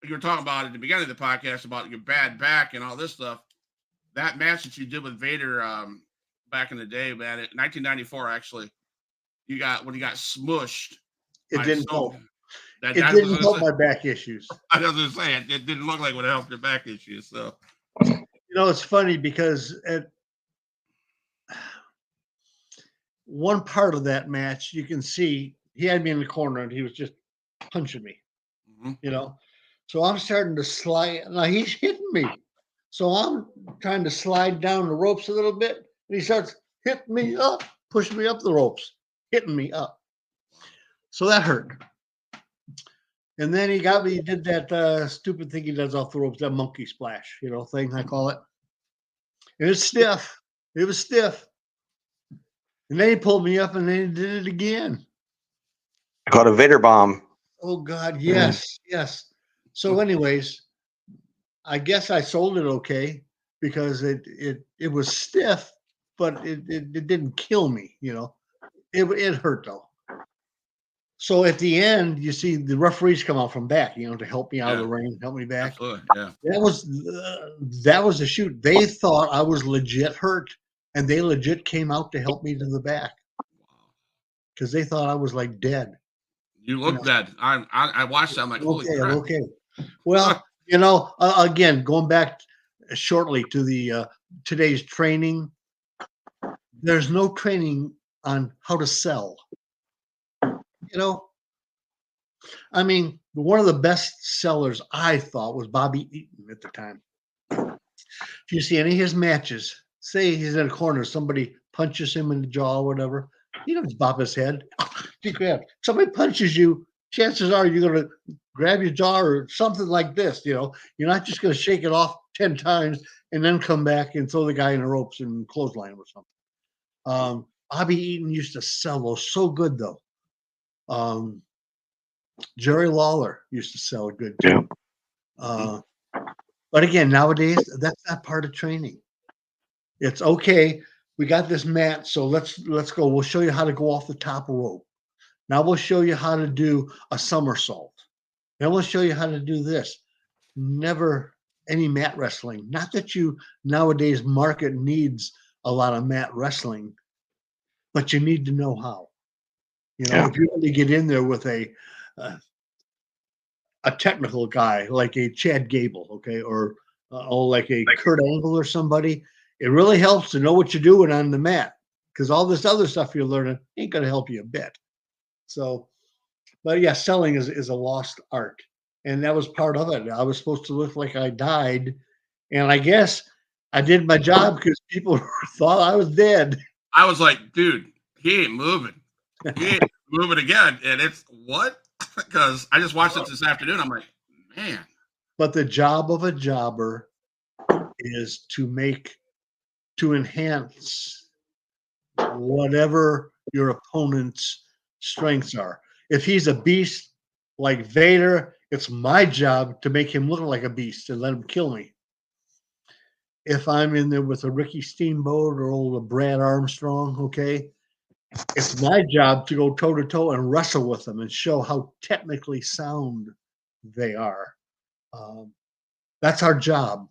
you were talking about at the beginning of the podcast about your bad back and all this stuff. That match that you did with Vader back in the day, man, in 1994, actually, you got smushed. It by didn't so- help. That, It that didn't was help gonna my back issues. say- I was going to say it didn't look like it would help your back issues. So You know, it's funny because at one part of that match, you can see he had me in the corner and he was just punching me, mhm. you know. So I'm starting to slide. Now he's hitting me. So I'm trying to slide down the ropes a little bit. And he starts hitting me up, pushing me up the ropes, hitting me up. So that hurt. And then he did that stupid thing he does off the ropes, that monkey splash, thing I call it. And it's stiff. It was stiff. And then he pulled me up and then he did it again. Called a Vader bomb. Oh God, yes, yes. So, anyways, I guess I sold it okay because it was stiff, but it didn't kill me, It hurt though. So at the end, you see the referees come out from back, to help me out of the ring, help me back. Absolutely, yeah. That was the shoot. They thought I was legit hurt, and they legit came out to help me to the back because they thought I was like dead. You look dead. I watched that. I'm like, holy Okay, crap. okay. Well, again, going back shortly to the today's training, there's no training on how to sell. I mean, one of the best sellers I thought was Bobby Eaton at the time. If you see any of his matches, say he's in a corner, somebody punches him in the jaw or whatever, he doesn't bop his head. Somebody punches you, chances are you're going to grab your jaw or something like this. You're not just going to shake it off 10 times and then come back and throw the guy in the ropes and clothesline or something. Bobby Eaton used to sell those so good, though. Jerry Lawler used to sell good too. But again, nowadays, that's not part of training. It's okay. We got this mat, so let's go. We'll show you how to go off the top rope. Now we'll show you how to do a somersault. Then we'll show you how to do this. Never any mat wrestling. Not that you nowadays market needs a lot of mat wrestling, but you need to know how. If you really get in there with a technical guy like a Chad Gable, okay, or like a Kurt Angle or somebody, it really helps to know what you're doing on the mat because all this other stuff you're learning ain't going to help you a bit. So, but yeah, selling is a lost art, and that was part of it. I was supposed to look like I died, and I guess I did my job because people thought I was dead. I was like, dude, he ain't moving. He ain't moving again. And it's what? Because I just watched it this afternoon. I'm like, man. But the job of a jobber is to enhance whatever your opponent's strengths are. If he's a beast like Vader, it's my job to make him look like a beast and let him kill me. If I'm in there with a Ricky Steamboat or old Brad Armstrong, okay, it's my job to go toe to toe and wrestle with them and show how technically sound they are. That's our job.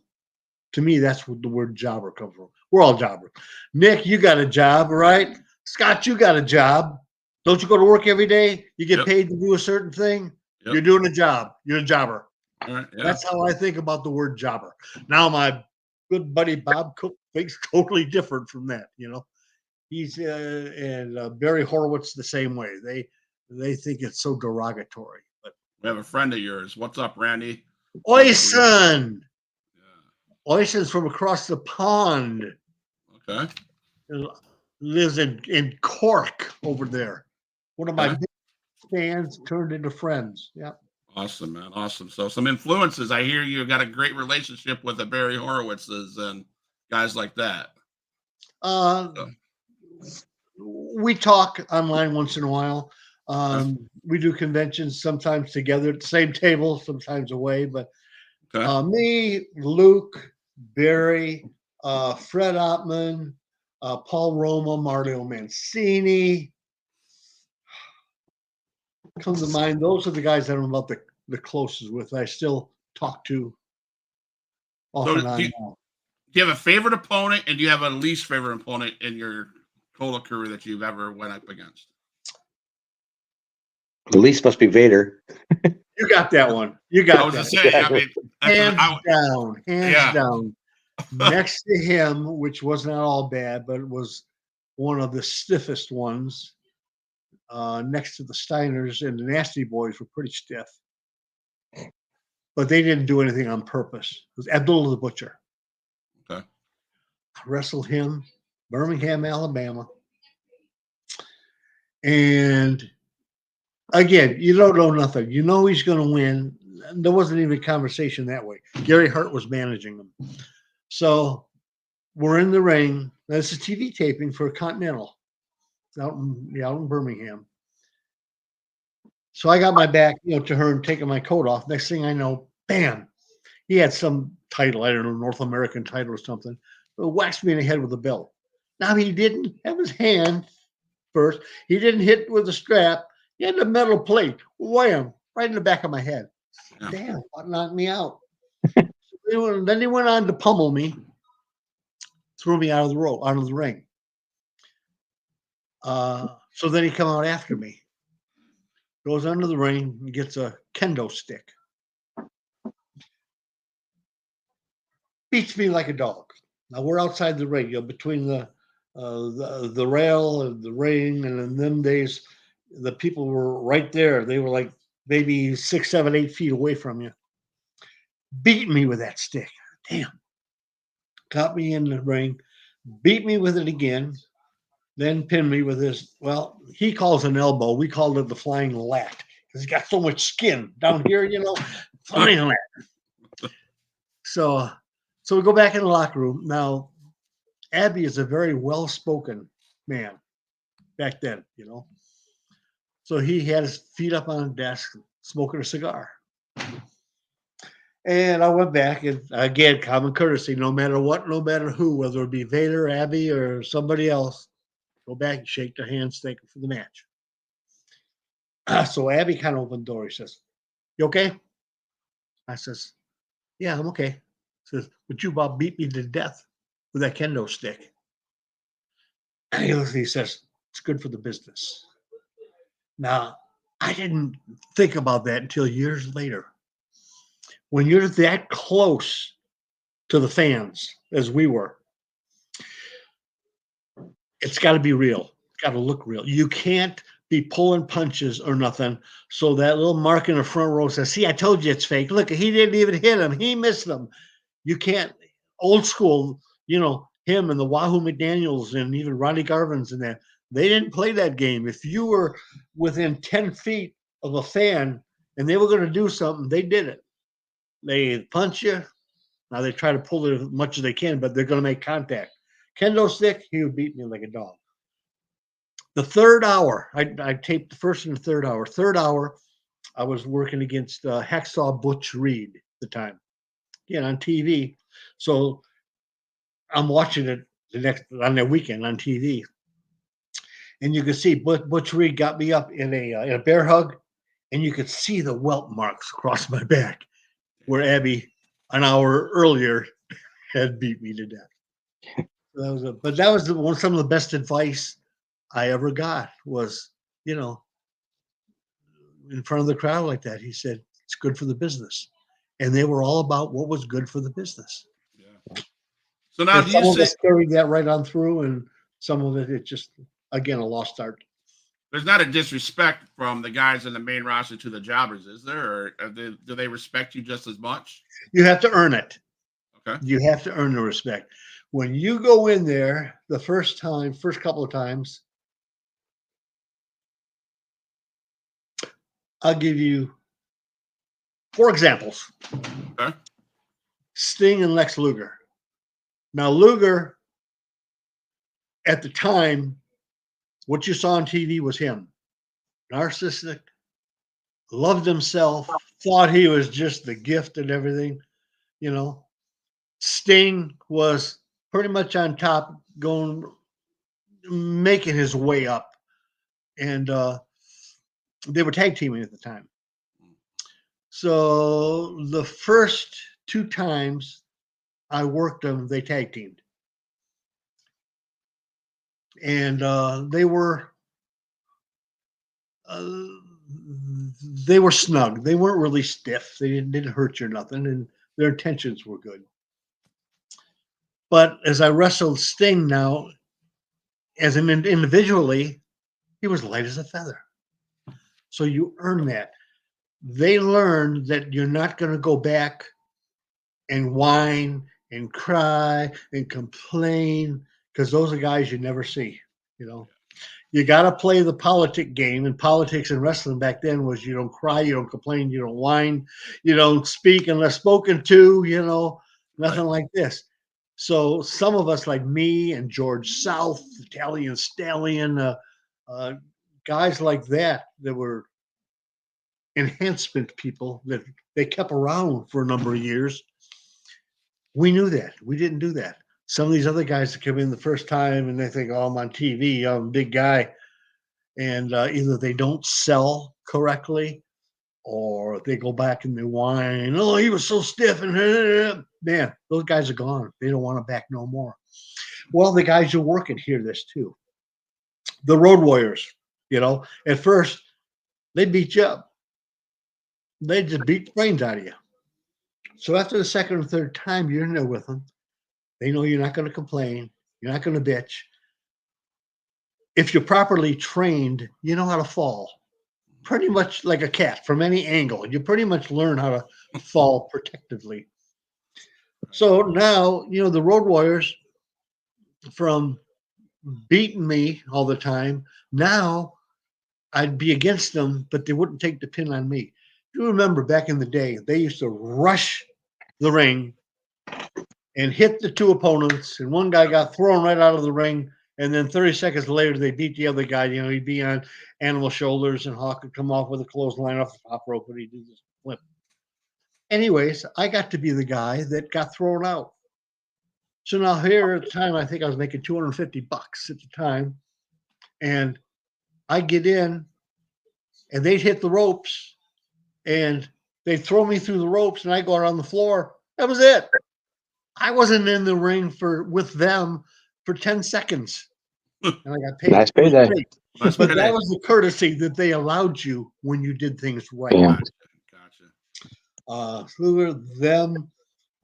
To me, that's what the word jobber comes from. We're all jobbers. Nick, you got a job, right? Scott, you got a job. Don't you go to work every day? You get Yep. paid to do a certain thing. Yep. You're doing a job. You're a jobber. All right. Yeah. That's how I think about the word jobber. Now, my good buddy Bob Cook thinks totally different from that. You know, he's and Barry Horowitz the same way. They think it's so derogatory. But We have a friend of yours. What's up, Randy? Oyson, Yeah. Oyson's from across the pond. Okay. Lives in Cork over there. One of my Okay. big fans turned into friends. Yeah. Awesome, man. Awesome. So some influences. I hear you got a great relationship with the Barry Horowitzes and guys like that. Uh, So, we talk online once in a while. okay. We do conventions sometimes together at the same table, sometimes away. But Okay. me, Luke, Barry, Fred Ottman, Paul Roma, Mario Mancini come to mind. Those are the guys that I'm about the closest with. I still talk to off So and do on you, now. do you have a favorite opponent and do you have a least favorite opponent in your total career that you've ever went up against? The least must be Vader. You got that one. You I got was just that. saying, I mean, that's what Hands down. Hands yeah. down. Next to him, which was not all bad, but it was one of the stiffest ones, next to the Steiners and the Nasty Boys were pretty stiff. But they didn't do anything on purpose. It was Abdullah the Butcher. Okay. I wrestled him, Birmingham, Alabama. And again, you don't know nothing. You know he's going to win. There wasn't even a conversation that way. Gary Hart was managing him. So we're in the ring. That's a TV taping for Continental out in Birmingham. So I got my back, to her and taking my coat off. Next thing I know, bam, he had some title, I don't know, North American title or something. But whacked me in the head with a belt. Now he didn't have his hand first. He didn't hit with a strap. He had a metal plate. Wham! Right in the back of my head. Yeah. Damn, what knocked me out? Then he went on to pummel me, threw me out of the ring. So then he come out after me. Goes under the ring and gets a kendo stick. Beats me like a dog. Now we're outside the ring, between the rail and the ring, and in them days, the people were right there. They were like maybe 6, 7, 8 feet away from you. Beating me with that stick. Damn. Caught me in the ring, beat me with it again, then pinned me with his, well, he calls an elbow. We called it the flying lat because he's got so much skin down here, flying lat. So we go back in the locker room. Now, Abby is a very well-spoken man back then, So he had his feet up on a desk, smoking a cigar. And I went back, and again, common courtesy, no matter what, no matter who, whether it be Vader, Abby, or somebody else, go back and shake their hands, thank them for the match. So Abby kind of opened the door. He says, "You okay?" I says, "Yeah, I'm okay." He says, "But you about beat me to death with that kendo stick." And he says, "It's good for the business." Now, I didn't think about that until years later. When you're that close to the fans as we were, it's got to be real. It's got to look real. You can't be pulling punches or nothing. So that little mark in the front row says, "See, I told you it's fake. Look, he didn't even hit him. He missed him." You can't. Old school, him and the Wahoo McDaniels and even Ronnie Garvin's and that, they didn't play that game. If you were within 10 feet of a fan and they were going to do something, they did it. They punch you. Now they try to pull it as much as they can, but they're going to make contact. Kendo stick, he would beat me like a dog. The third hour, I taped the first and the third hour. Third hour, I was working against Hacksaw Butch Reed at the time, again on TV. So I'm watching it on the weekend on TV, and you could see Butch Reed got me up in a bear hug, and you could see the welt marks across my back where Abby an hour earlier had beat me to death. That was some of the best advice I ever got was, you know, in front of the crowd like that. He said, it's good for the business. And they were all about what was good for the business. Yeah. So now, And do you some of say us carried that right on through, and some of it just, again, a lost art. there's not a disrespect from the guys in the main roster to the jobbers, is there? Or do they respect you just as much? You have to earn it. Okay. You have to earn the respect. When you go in there the first couple of times, I'll give you 4 examples. Okay. Sting and Lex Luger. Now, Luger, at the time, what you saw on TV was him. Narcissistic, loved himself, thought he was just the gift and everything, you know. Sting was pretty much on top, making his way up. And they were tag teaming at the time. So the first 2 times I worked them, they tag teamed. And they were snug. They weren't really stiff. They didn't hurt you or nothing, and their intentions were good. But as I wrestled Sting now, as an individually, he was light as a feather. So you earn that. They learned that you're not going to go back and whine and cry and complain, because those are guys you never see, you know. You got to play the politic game, and politics in wrestling back then was you don't cry, you don't complain, you don't whine, you don't speak unless spoken to, you know, nothing like this. So some of us, like me and George South, Italian Stallion, guys like that were enhancement people that they kept around for a number of years. We knew that. We didn't do that. Some of these other guys that come in the first time and they think, oh, I'm on TV, I'm a big guy. And either they don't sell correctly or they go back and they whine, oh, he was so stiff. And man, those guys are gone. They don't want to back no more. Well, the guys who work it hear this too. The Road Warriors, you know, at first they beat you up. They just beat the brains out of you. So after the second or third time you're in there with them, they know you're not going to complain. You're not going to bitch. If you're properly trained, you know how to fall. Pretty much like a cat from any angle. You pretty much learn how to fall protectively. So now, you know, the Road Warriors, from beating me all the time, now I'd be against them, but they wouldn't take the pin on me. You remember back in the day, they used to rush the ring and hit the 2 opponents, and one guy got thrown right out of the ring, and then 30 seconds later they beat the other guy. You know, he'd be on animal shoulders, and Hawk would come off with a clothesline off the top rope, and he'd do this flip. Anyways, I got to be the guy that got thrown out. So now here at the time, I think I was making $250 at the time, and I get in, and they'd hit the ropes, and they'd throw me through the ropes, and I go around the floor. That was it. I wasn't in the ring with them for 10 seconds, and I got paid. Nice payday. Nice But payday. that was the courtesy that they allowed you when you did things right. Yeah. Gotcha.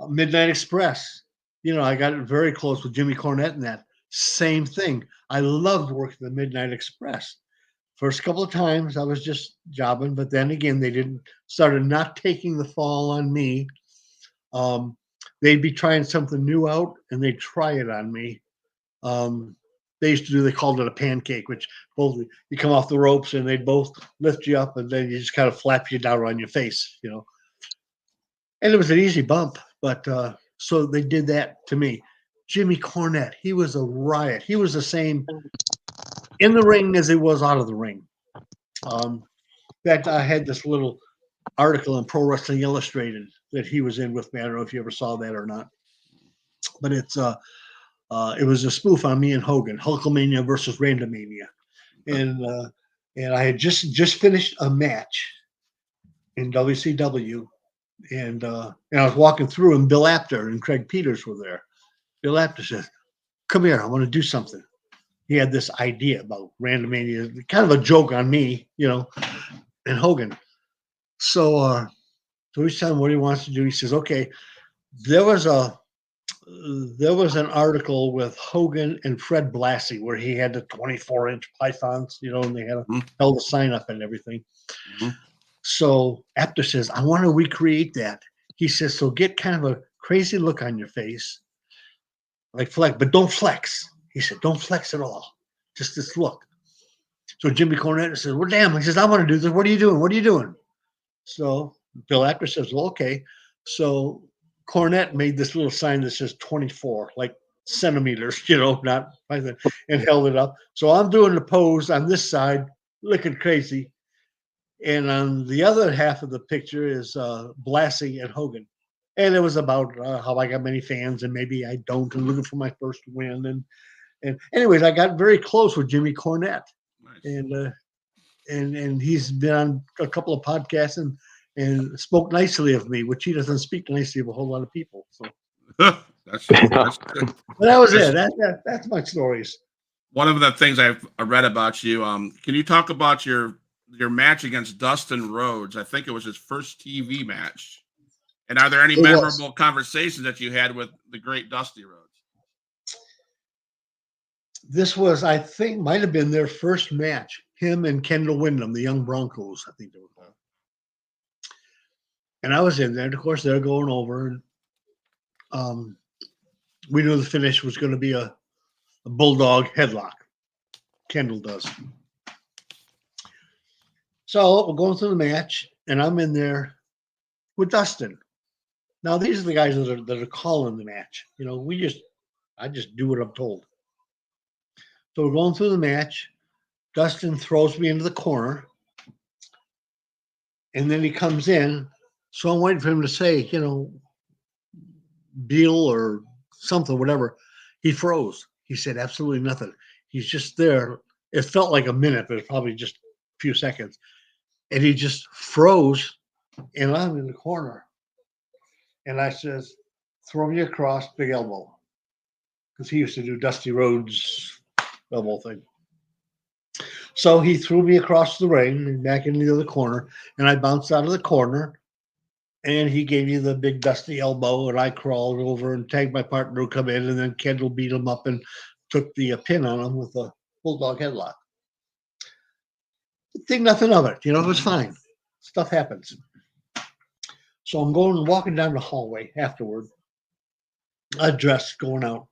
Midnight Express. You know, I got very close with Jimmy Cornette and that. Same thing. I loved working the Midnight Express. First couple of times I was just jobbing, but then again, they started not taking the fall on me. They'd be trying something new out, and they'd try it on me. They called it a pancake, which both you come off the ropes and they'd both lift you up, and then you just kind of flap you down on your face, you know. And it was an easy bump, but so they did that to me. Jimmy Cornette, he was a riot. He was the same in the ring as he was out of the ring. In fact, I had this little article in Pro Wrestling Illustrated that he was in with me. I don't know if you ever saw that or not, but it was a spoof on me and Hogan, Hulkamania versus Randomania, and I had just finished a match in WCW, and I was walking through, and Bill Apter and Craig Peters were there. Bill Apter says, "Come here, I want to do something." He had this idea about Randomania, kind of a joke on me, and Hogan. So he's telling him what he wants to do. He says, "Okay, there was an article with Hogan and Fred Blassie where he had the 24-inch pythons, and they had held a sign up and everything." So Apter says, "I want to recreate that." He says, "So get kind of a crazy look on your face, like flex, but don't flex." He said, "Don't flex at all, just this look." So Jimmy Cornette says, "Well, damn." He says, "I want to do this. What are you doing? What are you doing?" So Bill Apter says, "Well, okay." So Cornette made this little sign that says 24, like centimeters, not python, and held it up. So I'm doing the pose on this side, looking crazy. And on the other half of the picture is Blassie and Hogan. And it was about how I got many fans and maybe I don't, and looking for my first win. And anyways, I got very close with Jimmy Cornette. Nice. And he's been on a couple of podcasts and spoke nicely of me, which he doesn't speak nicely of a whole lot of people. So that's good. But that was it. That's my stories. One of the things I read about you, can you talk about your match against Dustin Rhodes? I think it was his first TV match. And are there any memorable conversations that you had with the great Dusty Rhodes? This was, I think, might have been their first match. Him and Kendall Windham, the Young Broncos, I think they were called. And I was in there, and of course they're going over, and we knew the finish was going to be a bulldog headlock. Kendall does. So we're going through the match, and I'm in there with Dustin. Now these are the guys that are calling the match. I just do what I'm told. So we're going through the match. Dustin throws me into the corner, and then he comes in. So I'm waiting for him to say, Beal or something, whatever. He froze. He said absolutely nothing. He's just there. It felt like a minute, but it's probably just a few seconds. And he just froze, and I'm in the corner. And I says, "Throw me across, big elbow." Because he used to do Dusty Rhodes' elbow thing. So he threw me across the ring and back into the other corner, and I bounced out of the corner, and he gave me the big Dusty elbow, and I crawled over and tagged my partner who come in, and then Kendall beat him up and took the pin on him with a bulldog headlock. Think nothing of it. It was fine. Stuff happens. So I'm walking down the hallway afterward, dressed, going out.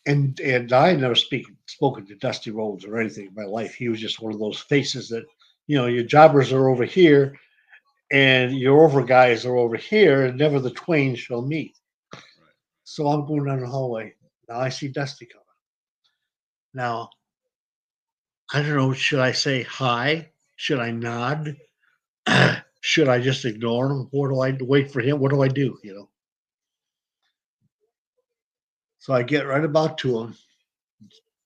And I had never spoken to Dusty Rhodes or anything in my life. He was just one of those faces that, your jobbers are over here and your over guys are over here, and never the twain shall meet. Right. So I'm going down the hallway. Now I see Dusty coming. Now, I don't know, should I say hi? Should I nod? Should I just ignore him? Or do I wait for him? What do I do, So I get right about to him,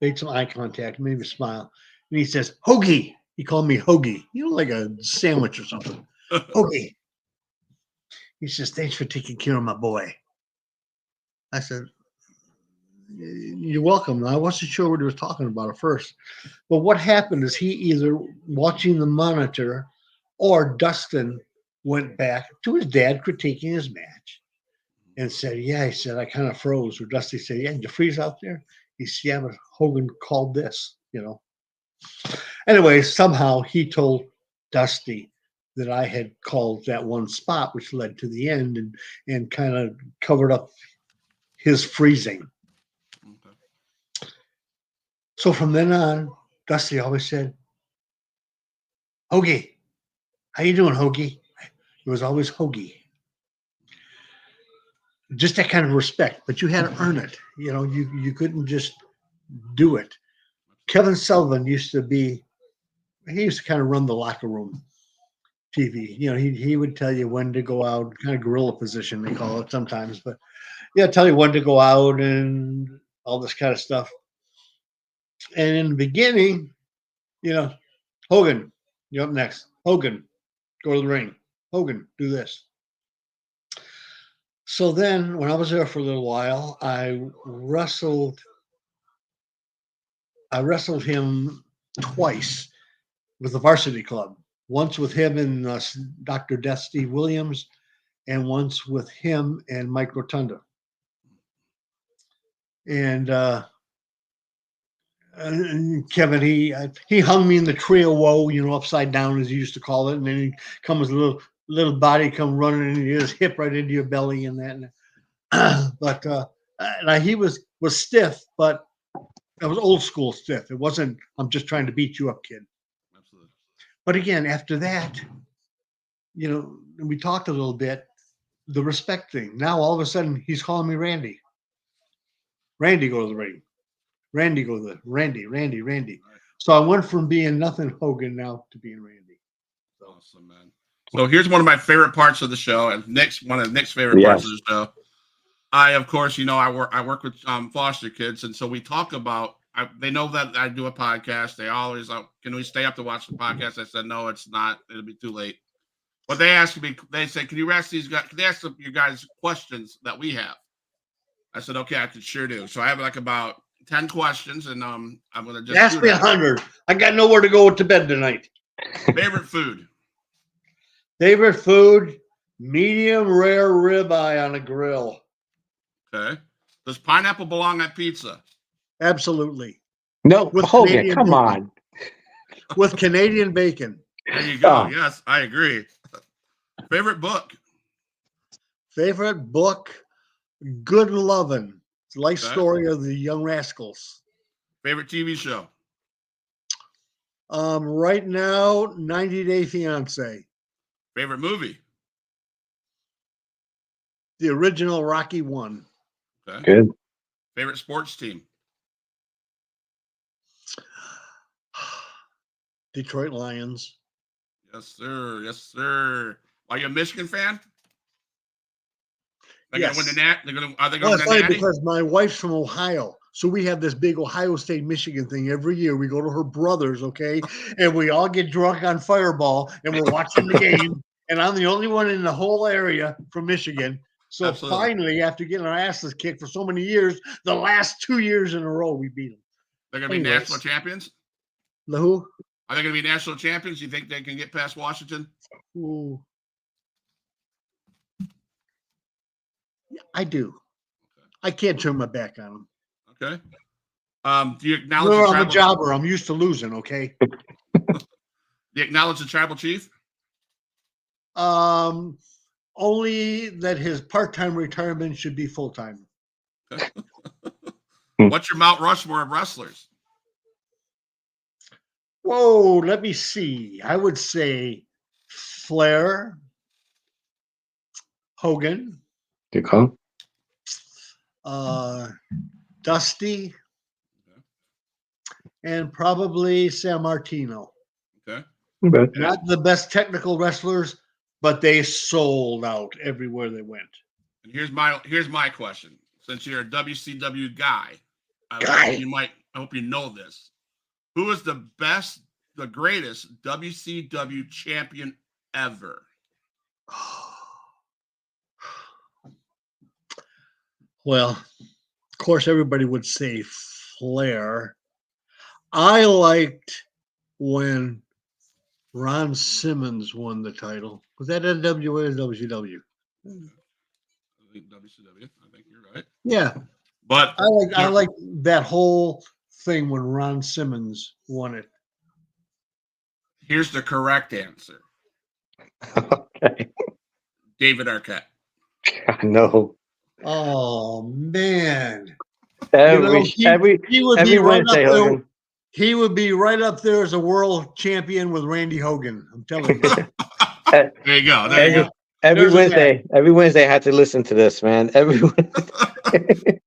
made some eye contact, made me smile. And he says, "Hoagie." He called me Hoagie, like a sandwich or something. Hoagie. He says, "Thanks for taking care of my boy." I said, "You're welcome." I wasn't sure what he was talking about at first. But what happened is he either watching the monitor or Dustin went back to his dad critiquing his match and said, "Yeah," he said, "I kind of froze." Or Dusty said, "Yeah, did you freeze out there?" He said, "Yeah, but Hogan called this, Anyway, somehow he told Dusty that I had called that one spot, which led to the end and kind of covered up his freezing. Okay. So from then on, Dusty always said, "Hoagie, how you doing, Hoagie?" It was always Hoagie. Just that kind of respect, but you had to earn it. You couldn't just do it. Kevin Sullivan used to kind of run the locker room TV. You know, he would tell you when to go out, kind of guerrilla position they call it sometimes, but yeah, tell you when to go out and all this kind of stuff. And in the beginning, you know, Hogan, you're up next. Hogan, go to the ring. Hogan, do this. So then, when I was there for a little while, I wrestled him twice with the Varsity Club. Once with him and Dr. Death Steve Williams, and once with him and Mike Rotunda. And Kevin, he hung me in the tree of woe, you know, upside down as he used to call it, and then he comes little body come running and his hip right into your belly and that. But he was stiff, but it was old school stiff. It wasn't, I'm just trying to beat you up, kid. Absolutely. But again, after that, you know, we talked a little bit, the respect thing. Now all of a sudden he's calling me Randy. Randy, go to the ring. Randy, go to the Randy. Right. So I went from being nothing Hogan now to being Randy. Awesome, man. So here's one of my favorite parts of the show, and one of Nick's favorite parts of the show. I, of course, you know, I work with foster kids, and so we talk about. They know that I do a podcast. They always, can we stay up to watch the podcast? I said, no, it's not. It'll be too late. But they asked me. They said, can you ask these guys? Can they ask you guys questions that we have? I said, okay, I could sure do. So I have like about 10 questions, and I'm gonna just ask me 100. I got nowhere to go to bed tonight. Favorite food. Favorite food, medium rare ribeye on a grill. Okay. Does pineapple belong on pizza? Absolutely. No, With Hogan, Canadian come bacon. on. With Canadian bacon. There you go. Oh. Yes, I agree. Favorite book? Favorite book, Good and Lovin'. It's the life Okay. story of the Young Rascals. Favorite TV show? Right now, 90 Day Fiance. Favorite movie? The original Rocky 1. Okay. Good. Favorite sports team? Detroit Lions. Yes, sir. Yes, sir. Are you a Michigan fan? They're Yes. gonna win the Nat. Are they Well, going it's to funny Natty? because my wife's from Ohio. So we have this big Ohio State, Michigan thing every year. We go to her brother's, okay? And we all get drunk on Fireball and we're watching the game. And I'm the only one in the whole area from Michigan. So Absolutely. finally, after getting our asses kicked for so many years, the last 2 years in a row, we beat them. They're going to be Anyways. national champions. The who? Are they going to be national champions? You think they can get past Washington? Ooh. Yeah, I do. I can't turn my back on them. Okay. Do you acknowledge Remember, the I'm a tribal? jobber. I'm used to losing, okay? Do you acknowledge the tribal chief? Only that his part-time retirement should be full-time. What's your Mount Rushmore of wrestlers? Whoa, let me see. I would say Flair, Hogan, Good call. Dusty, and probably San Martino. Okay. Okay. Not the best technical wrestlers, but they sold out everywhere they went. And here's my question. Since you're a WCW guy, Guy. I hope you know this. Who is the greatest WCW champion ever? Well, of course, everybody would say Flair. I liked when Ron Simmons won the title. Was that NWA or WCW? I think WCW. I think you're right. Yeah, But I like that whole thing when Ron Simmons won it. here's the correct answer. Okay. David Arquette. No. Oh man, Every he would every be right Wednesday, up there. Hogan. He would be right up there as a world champion with Randy Hogan. I'm telling you. There you go. There you go. Every There's a Wednesday, I had to listen to this, man. Every Wednesday.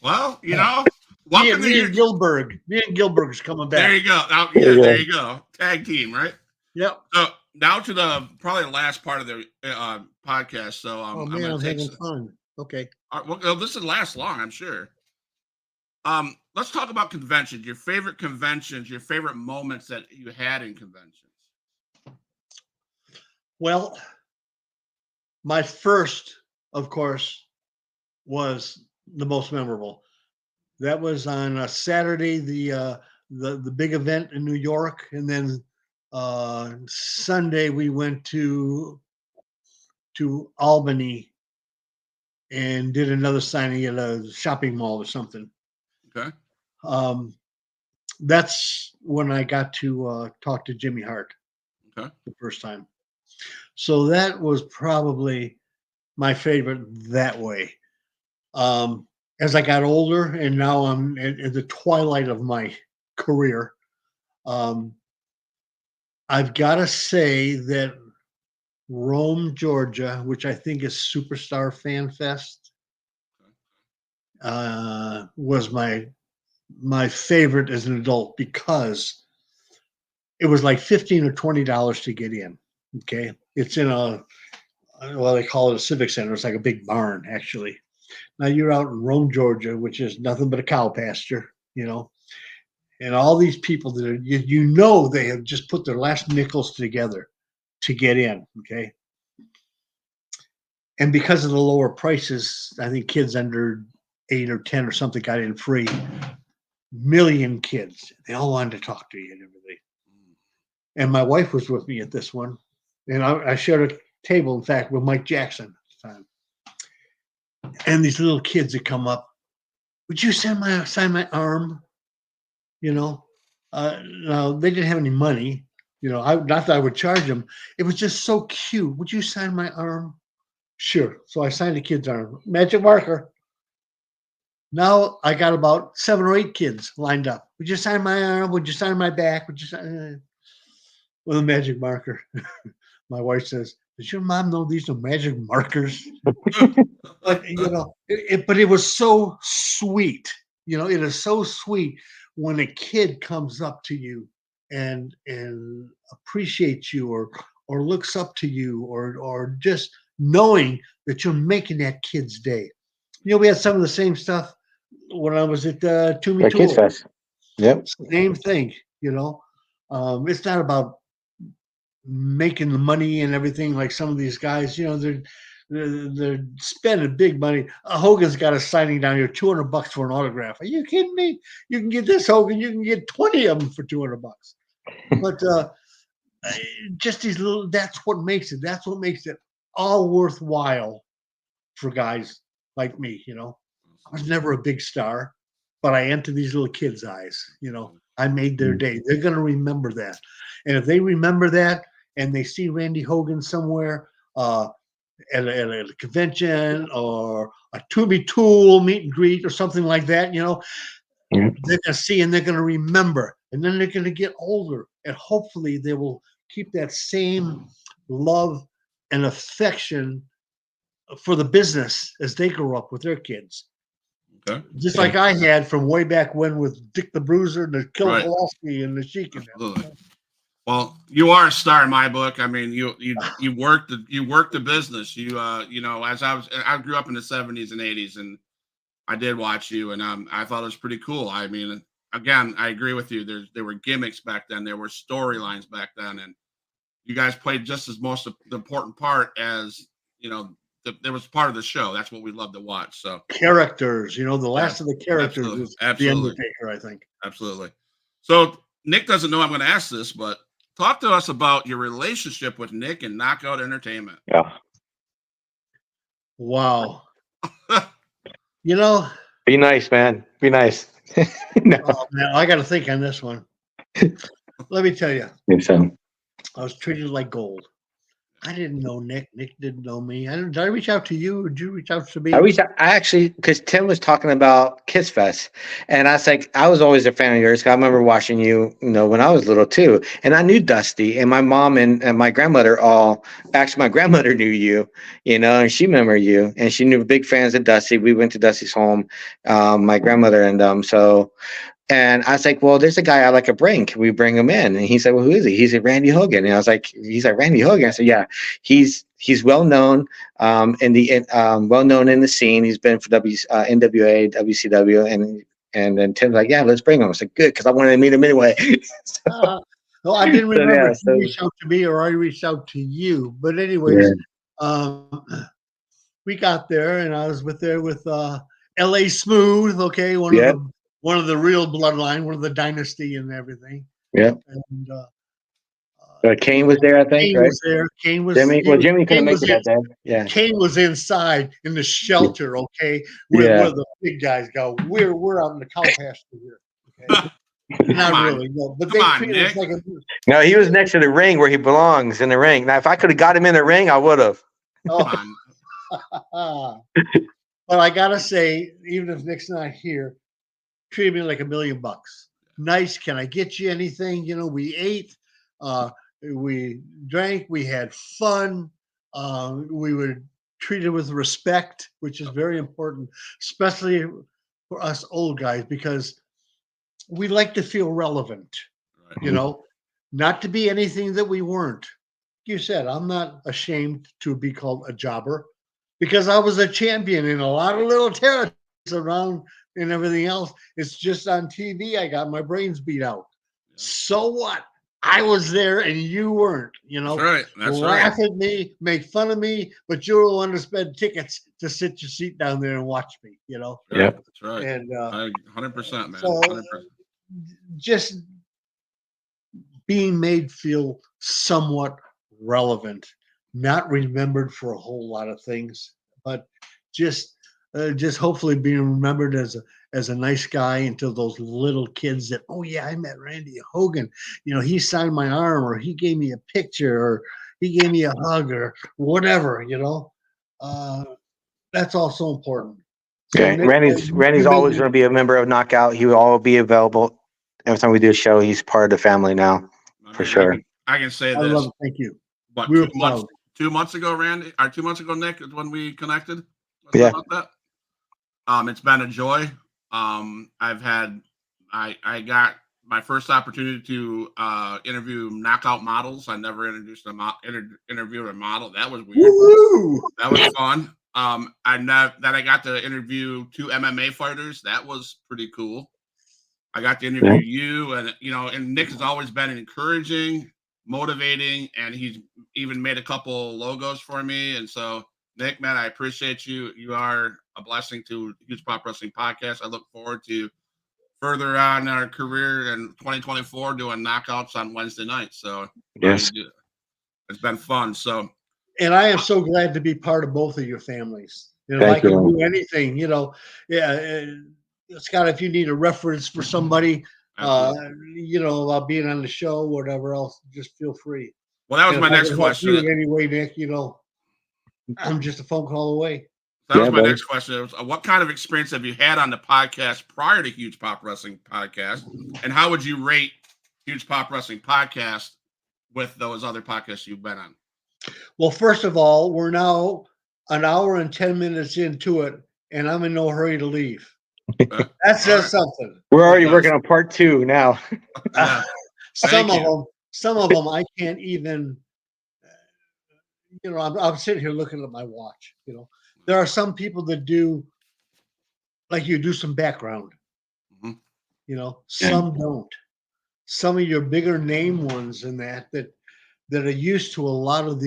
Well, you know, Welcome to Me your. and Gilbert. Me and Gilbert's coming back. There you go. Now, There yeah, you go. there you go. Tag team, right? Yep. So now to the probably the last part of the podcast. So Oh I'm man, going I'm to take. having fun. Okay. Well, this will last long, I'm sure. Let's talk about conventions. Your favorite conventions. Your favorite moments that you had in conventions. Well, my first, of course, was the most memorable. That was on a Saturday, the big event in New York, and then Sunday we went to Albany and did another signing at a shopping mall or something. Okay. That's when I got to talk to Jimmy Hart Okay. the first time. So that was probably my favorite that way. As I got older, and now I'm at the twilight of my career, I've got to say that Rome, Georgia, which I think is Superstar Fan Fest, was my favorite as an adult because it was like $15 or $20 to get in. Okay, it's in they call it a civic center. It's like a big barn, actually. Now you're out in Rome, Georgia, which is nothing but a cow pasture, and all these people that are, they have just put their last nickels together to get in. Okay, and because of the lower prices, I think kids under 8 or 10 or something got in free. Million kids, they all wanted to talk to you and everything. And my wife was with me at this one, and I shared a table, in fact, with Mike Jackson at the time. And these little kids that come up, would you sign my arm? Now they didn't have any money. Not that I would charge them. It was just so cute. Would you sign my arm? Sure. So I signed the kid's arm. Magic marker. Now I got about 7 or 8 kids lined up. Would you sign my arm? Would you sign my back? Would you sign with a magic marker? My wife says, "Does your mom know these are magic markers?" But it was so sweet. It is so sweet when a kid comes up to you and appreciates you or looks up to you or just knowing that you're making that kid's day. We had some of the same stuff when I was at Toomey At Kids Tool. Fest. Yep. Same thing. It's not about making the money and everything like some of these guys. They're spending big money. Hogan's got a signing down here, $200 for an autograph. Are you kidding me? You can get this, Hogan. You can get 20 of them for $200. But just these little. That's what makes it. That's what makes it all worthwhile for guys like me. I was never a big star, but I entered these little kids' eyes. I made their day. They're going to remember that, and if they remember that and they see Randy Hogan somewhere at a convention or a Toomey Tool meet and greet or something like that, Yep. they're going to see and they're going to remember, and then they're going to get older, and hopefully they will keep that same love and affection for the business as they grow up with their kids. Okay. Just like I had from way back when with Dick the Bruiser and the Killer Right. Kowalski and the Sheik. Absolutely. Well, you are a star in my book. I mean, you worked the business. As I grew up in the 70s and 80s, and I did watch you, and I thought it was pretty cool. I mean, again, I agree with you. There were gimmicks back then. There were storylines back then, and you guys played just as most of the important part as there was part of the show. That's what we love to watch. So Characters, the last of the characters is the Undertaker, I think. Absolutely. So Nick doesn't know I'm going to ask this, but talk to us about your relationship with Nick and Knockout Entertainment. Yeah. Wow. Be nice, man. Be nice. No. Oh, man, I got to think on this one. Let me tell you, I think so. I was treated like gold. I didn't know Nick. Nick didn't know me. Did I reach out to you? Did you reach out to me? I actually, because Tim was talking about Kiss Fest, and I was like, I was always a fan of yours. 'Cause I remember watching you, when I was little too, and I knew Dusty, and my mom and my grandmother actually, my grandmother knew you, and she remembered you, and she knew big fans of Dusty. We went to Dusty's home, my grandmother and so. And I was like, well, there's a guy I like to bring. Can we bring him in? And he said, well, who is he? He said, Randy Hogan. And I was like, he's like, Randy Hogan. I said, yeah, he's well known, well known in the scene. He's been for NWA, WCW, and then Tim's like, yeah, let's bring him. I was like, good, because I wanted to meet him anyway. No, I didn't So, remember yeah, if you reached out to me or I reached out to you. But anyways, we got there, and I was with L.A. Smooth. Okay, one of the real bloodline, one of the dynasty and everything. Yeah. And Kane was there, I think, Kane right? was there. Kane was Jimmy couldn't Kane make was it that day. Yeah. Kane was inside in the shelter, okay, where the big guys go. We're out in the cow pasture here. Okay. Not really, no. But they treat us like a No, he was next to the ring where he belongs, in the ring. Now, if I could have got him in the ring, I would have. But I gotta say, even if Nick's not here, treated me like $1 million. Nice. Can I get you anything? We ate, we drank, we had fun. We were treated with respect, which is very important, especially for us old guys, because we like to feel relevant, not to be anything that we weren't. You said, I'm not ashamed to be called a jobber because I was a champion in a lot of little territories around and everything else. It's just on TV. I got my brains beat out. Yeah. So what? I was there and you weren't, That's right. That's laugh at me, make fun of me, but you're the one to spend tickets to sit your seat down there and watch me, Yeah, that's right. And 100%, man. So 100%. Just being made feel somewhat relevant, not remembered for a whole lot of things, but just hopefully being remembered as a nice guy until those little kids that, oh yeah, I met Randy Hogan. He signed my arm, or he gave me a picture, or he gave me a hug, or whatever. That's also important. So Okay, Nick, Randy's always going to be a member of Knockout. He will always be available every time we do a show. He's part of the family now, for sure. I can say this. I love it. Thank you. What, 2 months ago, Randy, or 2 months ago, Nick, is when we connected? About that. It's been a joy. I got my first opportunity to interview knockout models. I never interviewed a model. That was weird. Woo-hoo! That was fun. I got to interview 2 MMA fighters. That was pretty cool. I got to interview you, and Nick has always been encouraging, motivating, and he's even made a couple logos for me. And so, Nick, man, I appreciate you. You are a blessing to Huge Pop Wrestling Podcast. I look forward to further on in our career in 2024 doing knockouts on Wednesday night. So yes, it's been fun. So, and I am so glad to be part of both of your families. If I can do anything, Scott, if you need a reference for somebody, about being on the show, whatever else, just feel free. Well, that was my next question. Anyway, Nick, I'm just a phone call away. That was my next question. What kind of experience have you had on the podcast prior to Huge Pop Wrestling Podcast? And how would you rate Huge Pop Wrestling Podcast with those other podcasts you've been on? Well, first of all, we're now an hour and 10 minutes into it, and I'm in no hurry to leave. That says something. We're already working on part 2 now. Some of them I can't even, I'm sitting here looking at my watch. There are some people that do, like you do some background. Mm-hmm. Some don't. Some of your bigger name ones in that are used to a lot of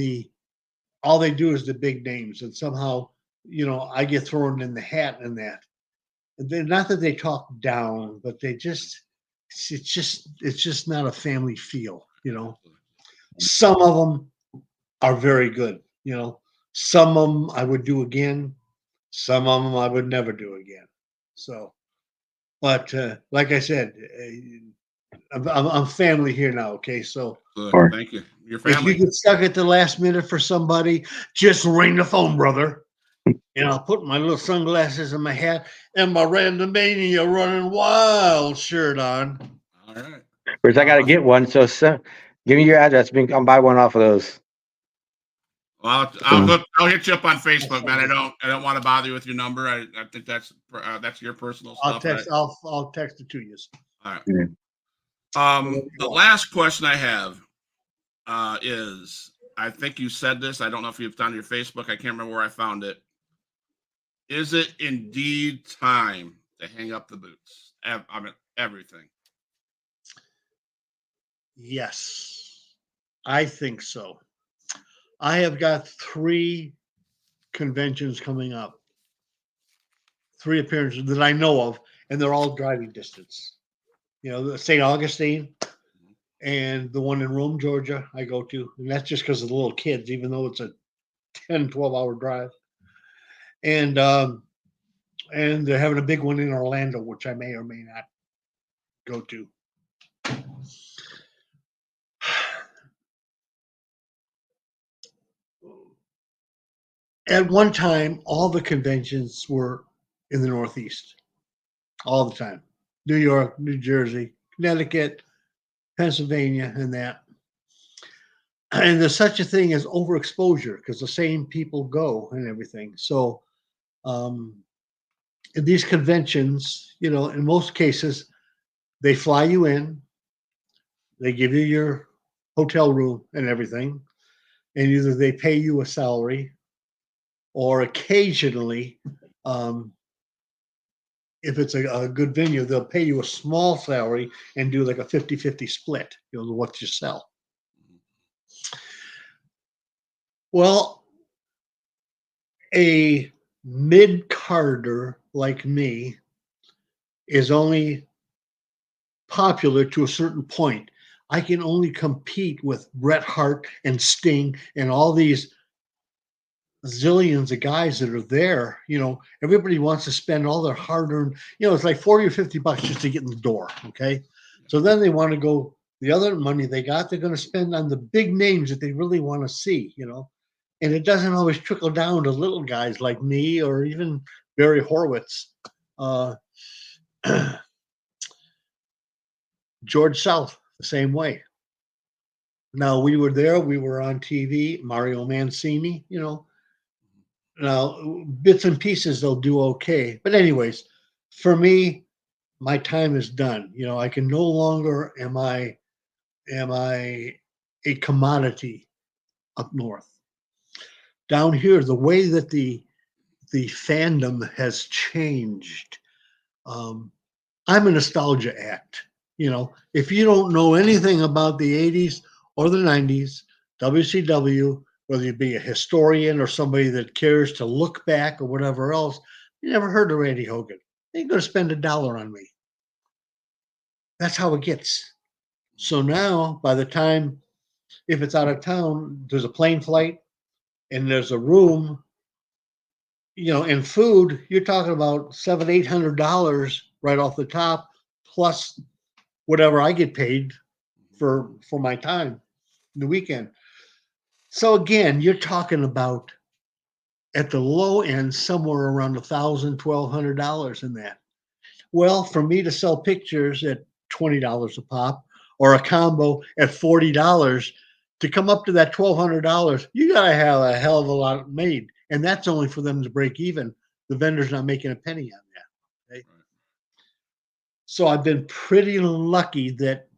all they do is the big names, and somehow, I get thrown in the hat in that. Not that they talk down, but it's just not a family feel, Some of them are very good, Some of them I would do again. Some of them I would never do again. So, but like I said, I'm family here now. Okay, so thank you. Your If you family. get stuck at the last minute for somebody, just ring the phone, brother. And I'll put my little sunglasses and my hat and my Randomania running wild shirt on. All right. Which I got to get one. So give me your address. I'll buy one off of those. Well, I'll hit you up on Facebook, man. I don't want to bother you with your number. I think that's your personal I'll stuff. text. I'll text it to you. All right. Yeah. The last question I have is, I think you said this. I don't know if you've done your Facebook. I can't remember where I found it. Is it indeed time to hang up the boots? I mean, everything. Yes, I think so. I have got 3 conventions coming up, 3 appearances that I know of, and they're all driving distance. You know, the St. Augustine and the one in Rome, Georgia, I go to, and that's just because of the little kids, even though it's a 10, 12-hour drive. And they're having a big one in Orlando, which I may or may not go to. At one time, all the conventions were in the Northeast, all the time. New York, New Jersey, Connecticut, Pennsylvania, and that. And there's such a thing as overexposure because the same people go and everything. So, in these conventions, you know, in most cases, they fly you in, they give you your hotel room and everything, and either they pay you a salary or occasionally, um, if it's a good venue, they'll pay you a small salary and do like a 50-50 split, you know, what you sell. Well, a mid-carder like me is only popular to a certain point. I can only compete with Bret Hart and Sting and all these zillions of guys that are there. You know, everybody wants to spend all their hard-earned, you know, it's like 40 or 50 bucks just to get in the door. Okay. So then they want to go, the other money they got, they're going to spend on the big names that they really want to see, you know. And it doesn't always trickle down to little guys like me or even Barry Horowitz. George South, the same way. Now we were there, we were on TV, Mario Mancini, you know. Now bits and pieces they'll do okay. But anyways, for me, my time is done. You know, I can no longer am I a commodity up north. Down here, the way that the fandom has changed. I'm a nostalgia act. You know, if you don't know anything about the 80s or the 90s, WCW, whether you be a historian or somebody that cares to look back or whatever else, you never heard of Randy Hogan. You ain't going to spend $1 on me. That's how it gets. So now, by the time, if it's out of town, there's a plane flight and there's a room, you know, and food, you're talking about $700-800 right off the top, plus whatever I get paid for my time the weekend. So again, you're talking about at the low end somewhere around $1,000-1,200 in that. Well, for me to sell pictures at $20 a pop or a combo at $40 to come up to that $1,200, you got to have a hell of a lot made, and that's only for them to break even. The vendor's not making a penny on that. Okay? So I've been pretty lucky that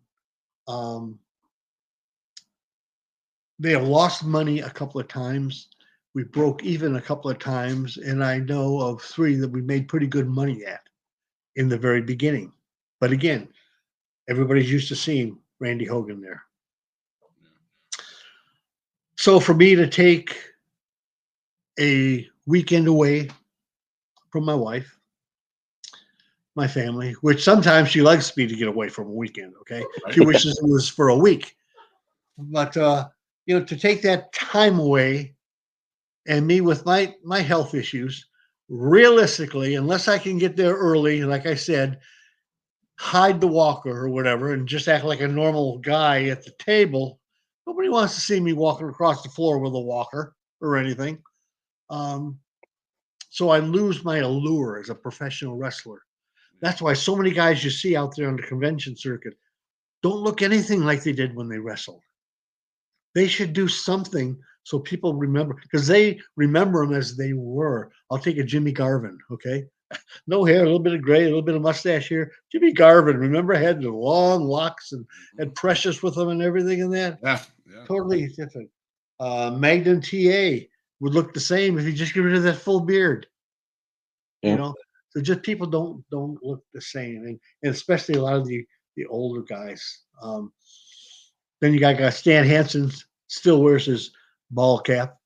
they have lost money a couple of times. We broke even a couple of times, and I know of 3 that we made pretty good money at in the very beginning. But again, everybody's used to seeing Randy Hogan there. So for me to take a weekend away from my wife, my family, which sometimes she likes me to get away from a weekend, okay? She wishes it was for a week. But you know, to take that time away and me with my health issues, realistically, unless I can get there early, like I said, hide the walker or whatever and just act like a normal guy at the table, Nobody wants to see me walking across the floor with a walker or anything. So I lose my allure as a professional wrestler. That's why so many guys you see out there on the convention circuit don't look anything like they did when they wrestled. They should do something so people remember, because they remember them as they were. I'll take a Jimmy Garvin, okay? No hair, a little bit of gray, a little bit of mustache here. Jimmy Garvin, remember, had the long locks and Precious with him and everything in that? Yeah, yeah. Totally different. Magnum TA would look the same if you just get rid of that full beard. Yeah. You know, so just people don't look the same, and especially a lot of the older guys. Then you got Stan Hansen still wears his ball cap,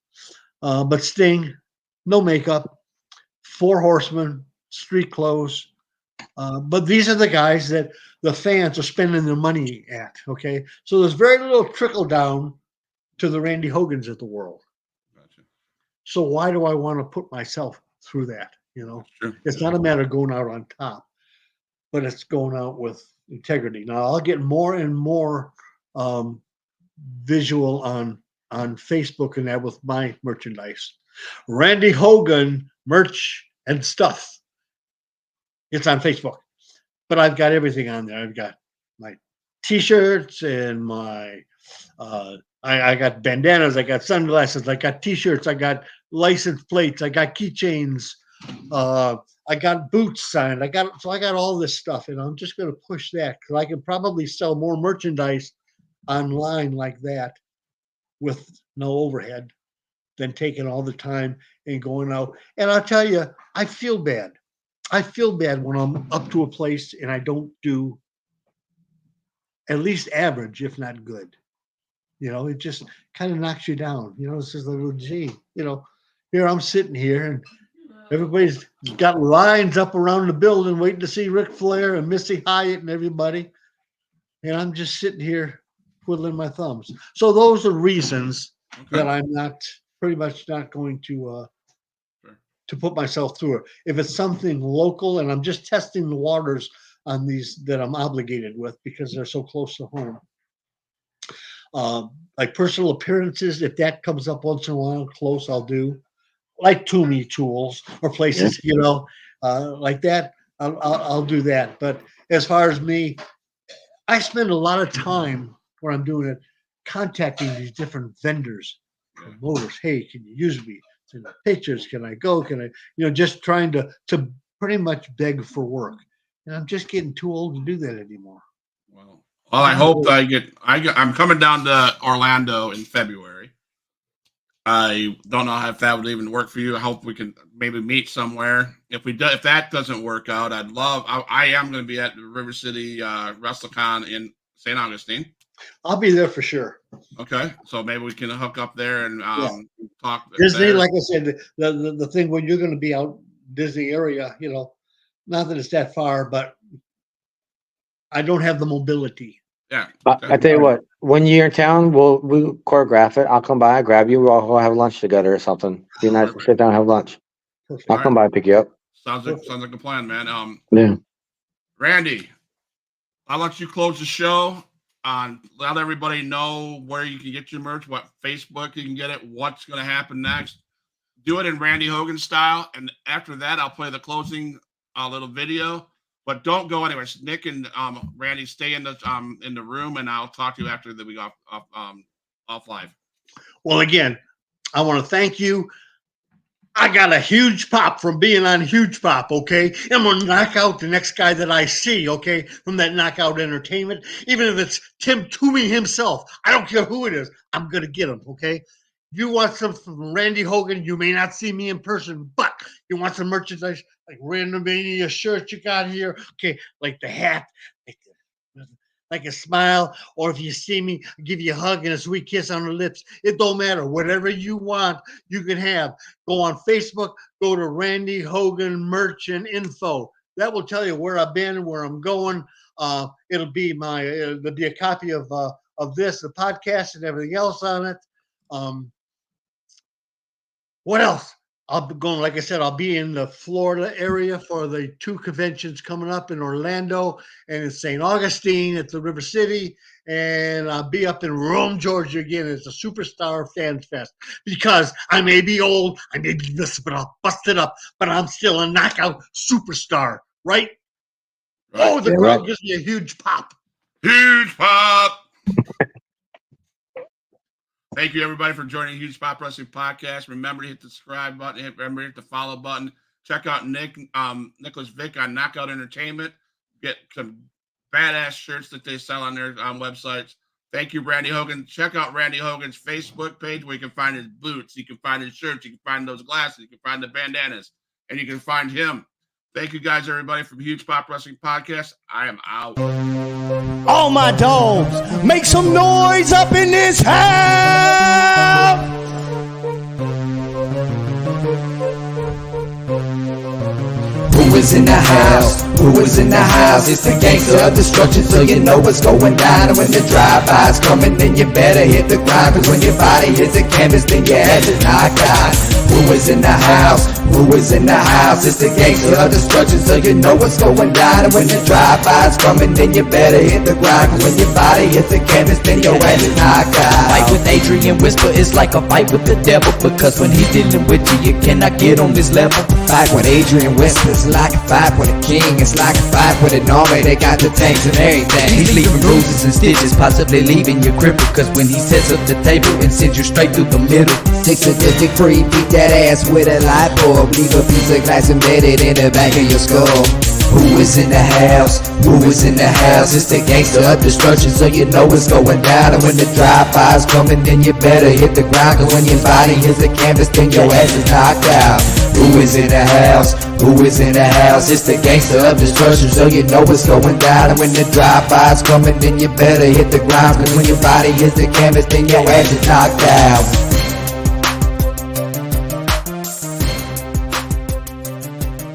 but Sting, no makeup, Four Horsemen, street clothes. But these are the guys that the fans are spending their money at. Okay, so there's very little trickle down to the Randy Hogans of the world. Gotcha. So why do I want to put myself through that? You know, Sure. it's not a matter of going out on top, but it's going out with integrity. Now I'll get more and more visual on Facebook and that with my merchandise. Randy Hogan merch and stuff. It's on Facebook, but I've got everything on there. I've got my T-shirts and my I got bandanas, I got sunglasses, I got T-shirts, I got license plates, I got keychains, I got boots signed, I got all this stuff, and I'm just going to push that because I can probably sell more merchandise online like that with no overhead than taking all the time and going out. And I'll tell you, I feel bad. I feel bad when I'm up to a place and I don't do at least average, if not good. You know, it just kind of knocks you down. You know, it's just a little, gee, you know, here I'm sitting here and everybody's got lines up around the building waiting to see Ric Flair and Missy Hyatt and everybody. And I'm just sitting here twiddling my thumbs. So those are reasons that I'm not pretty much not going to put myself through it. If it's something local and I'm just testing the waters on these that I'm obligated with because they're so close to home. Like personal appearances, if that comes up once in a while close, I'll do. Like Toomey Tools or places, you know, like that, I'll do that. But as far as me, I spend a lot of time when I'm doing it contacting these different vendors, promoters. Hey, can you use me? Send the pictures. Can I go? Can I, you know, just trying to pretty much beg for work. And I'm just getting too old to do that anymore. Well, I hope I'm coming down to Orlando in February. I don't know if that would even work for you. I hope we can maybe meet somewhere. If that doesn't work out, I am going to be at the River City WrestleCon in St. Augustine. I'll be there for sure. Okay, so maybe we can hook up there and talk. Disney, there. like I said, the thing when you're going to be out Disney area, you know, not that it's that far, but I don't have the mobility. Yeah. I tell you what, when you're in town, we'll choreograph it. I'll come by, grab you. We'll have lunch together or something. Be nice to sit down and have lunch. Perfect. I'll come by and pick you up. Sounds like a plan, man. Yeah. Randy, I'll let you close the show. Let everybody know where you can get your merch, what Facebook you can get it, what's going to happen next. Do it in Randy Hogan style, and after that, I'll play the closing little video. But don't go anywhere. Nick and Randy stay in the room, and I'll talk to you after we go off live. Well, again, I want to thank you. I got a huge pop from being on Huge Pop, okay? I'm going to knock out the next guy that I see, okay, from that Knockout Entertainment. Even if it's Tim Toomey himself, I don't care who it is, I'm going to get him, okay? You want some from Randy Hogan, you may not see me in person, but you want some merchandise like Randomania shirt you got here, okay, like the hat, like a smile, or if you see me, I'll give you a hug and a sweet kiss on the lips. It don't matter. Whatever you want, you can have. Go on Facebook, go to Randy Hogan Merch and Info. That will tell you where I've been, where I'm going. There'll be a copy of this, the podcast, and everything else on it. What else? I'll be going, like I said, I'll be in the Florida area for the 2 conventions coming up in Orlando and in St. Augustine at the River City. And I'll be up in Rome, Georgia again. It's a Superstar Fan Fest because I may be old, I may be busted up, but I'm still a knockout superstar, right? Oh, the crowd gives me a huge pop. Huge pop. Thank you, everybody, for joining Huge Pop Wrestling Podcast. Remember to hit the subscribe button. Remember to hit the follow button. Check out Nicholas Vick on Knockout Entertainment. Get some badass shirts that they sell on their websites. Thank you, Randy Hogan. Check out Randy Hogan's Facebook page where you can find his boots. You can find his shirts. You can find those glasses. You can find the bandanas. And you can find him. Thank you, guys, everybody, from Huge Pop Wrestling Podcast. I am out. All my dogs, make some noise up in this house. Who is in the house? Who is in the house? It's the gangster of destruction, so you know what's going down. And when the drive-by's coming, then you better hit the ground. Cause when your body hits the canvas, then your ass is knocked out. Who is in the house? Who is in the house? It's the gangster of destruction, so you know what's going down. And when the drive-by's coming, then you better hit the ground. Cause when your body hits the canvas, then your ass is knocked out. Fight with Adrian Whisper is like a fight with the devil, because when he's dealing with you, you cannot get on this level. Fight with Adrian Whisper's like a fight with a king. It's like a fight with an army. They got the tanks and everything. He's leaving bruises and stitches, possibly leaving you crippled, cause when he sets up the table and sends you straight through the middle. Six sadistic free, beat that ass with a light bulb. Leave a piece of glass embedded in the back of your skull. Who is in the house? Who is in the house? It's the gangster of destruction, so you know what's going down. And when the drive-by's coming, then you better hit the ground. Cause when your body hits the canvas, then your ass is knocked out. Who is in the house? Who is in the house? It's the gangster of destruction, so you know what's going down. And when the drive-by's coming, then you better hit the ground. Cause when your body hits the canvas, then your ass is knocked out.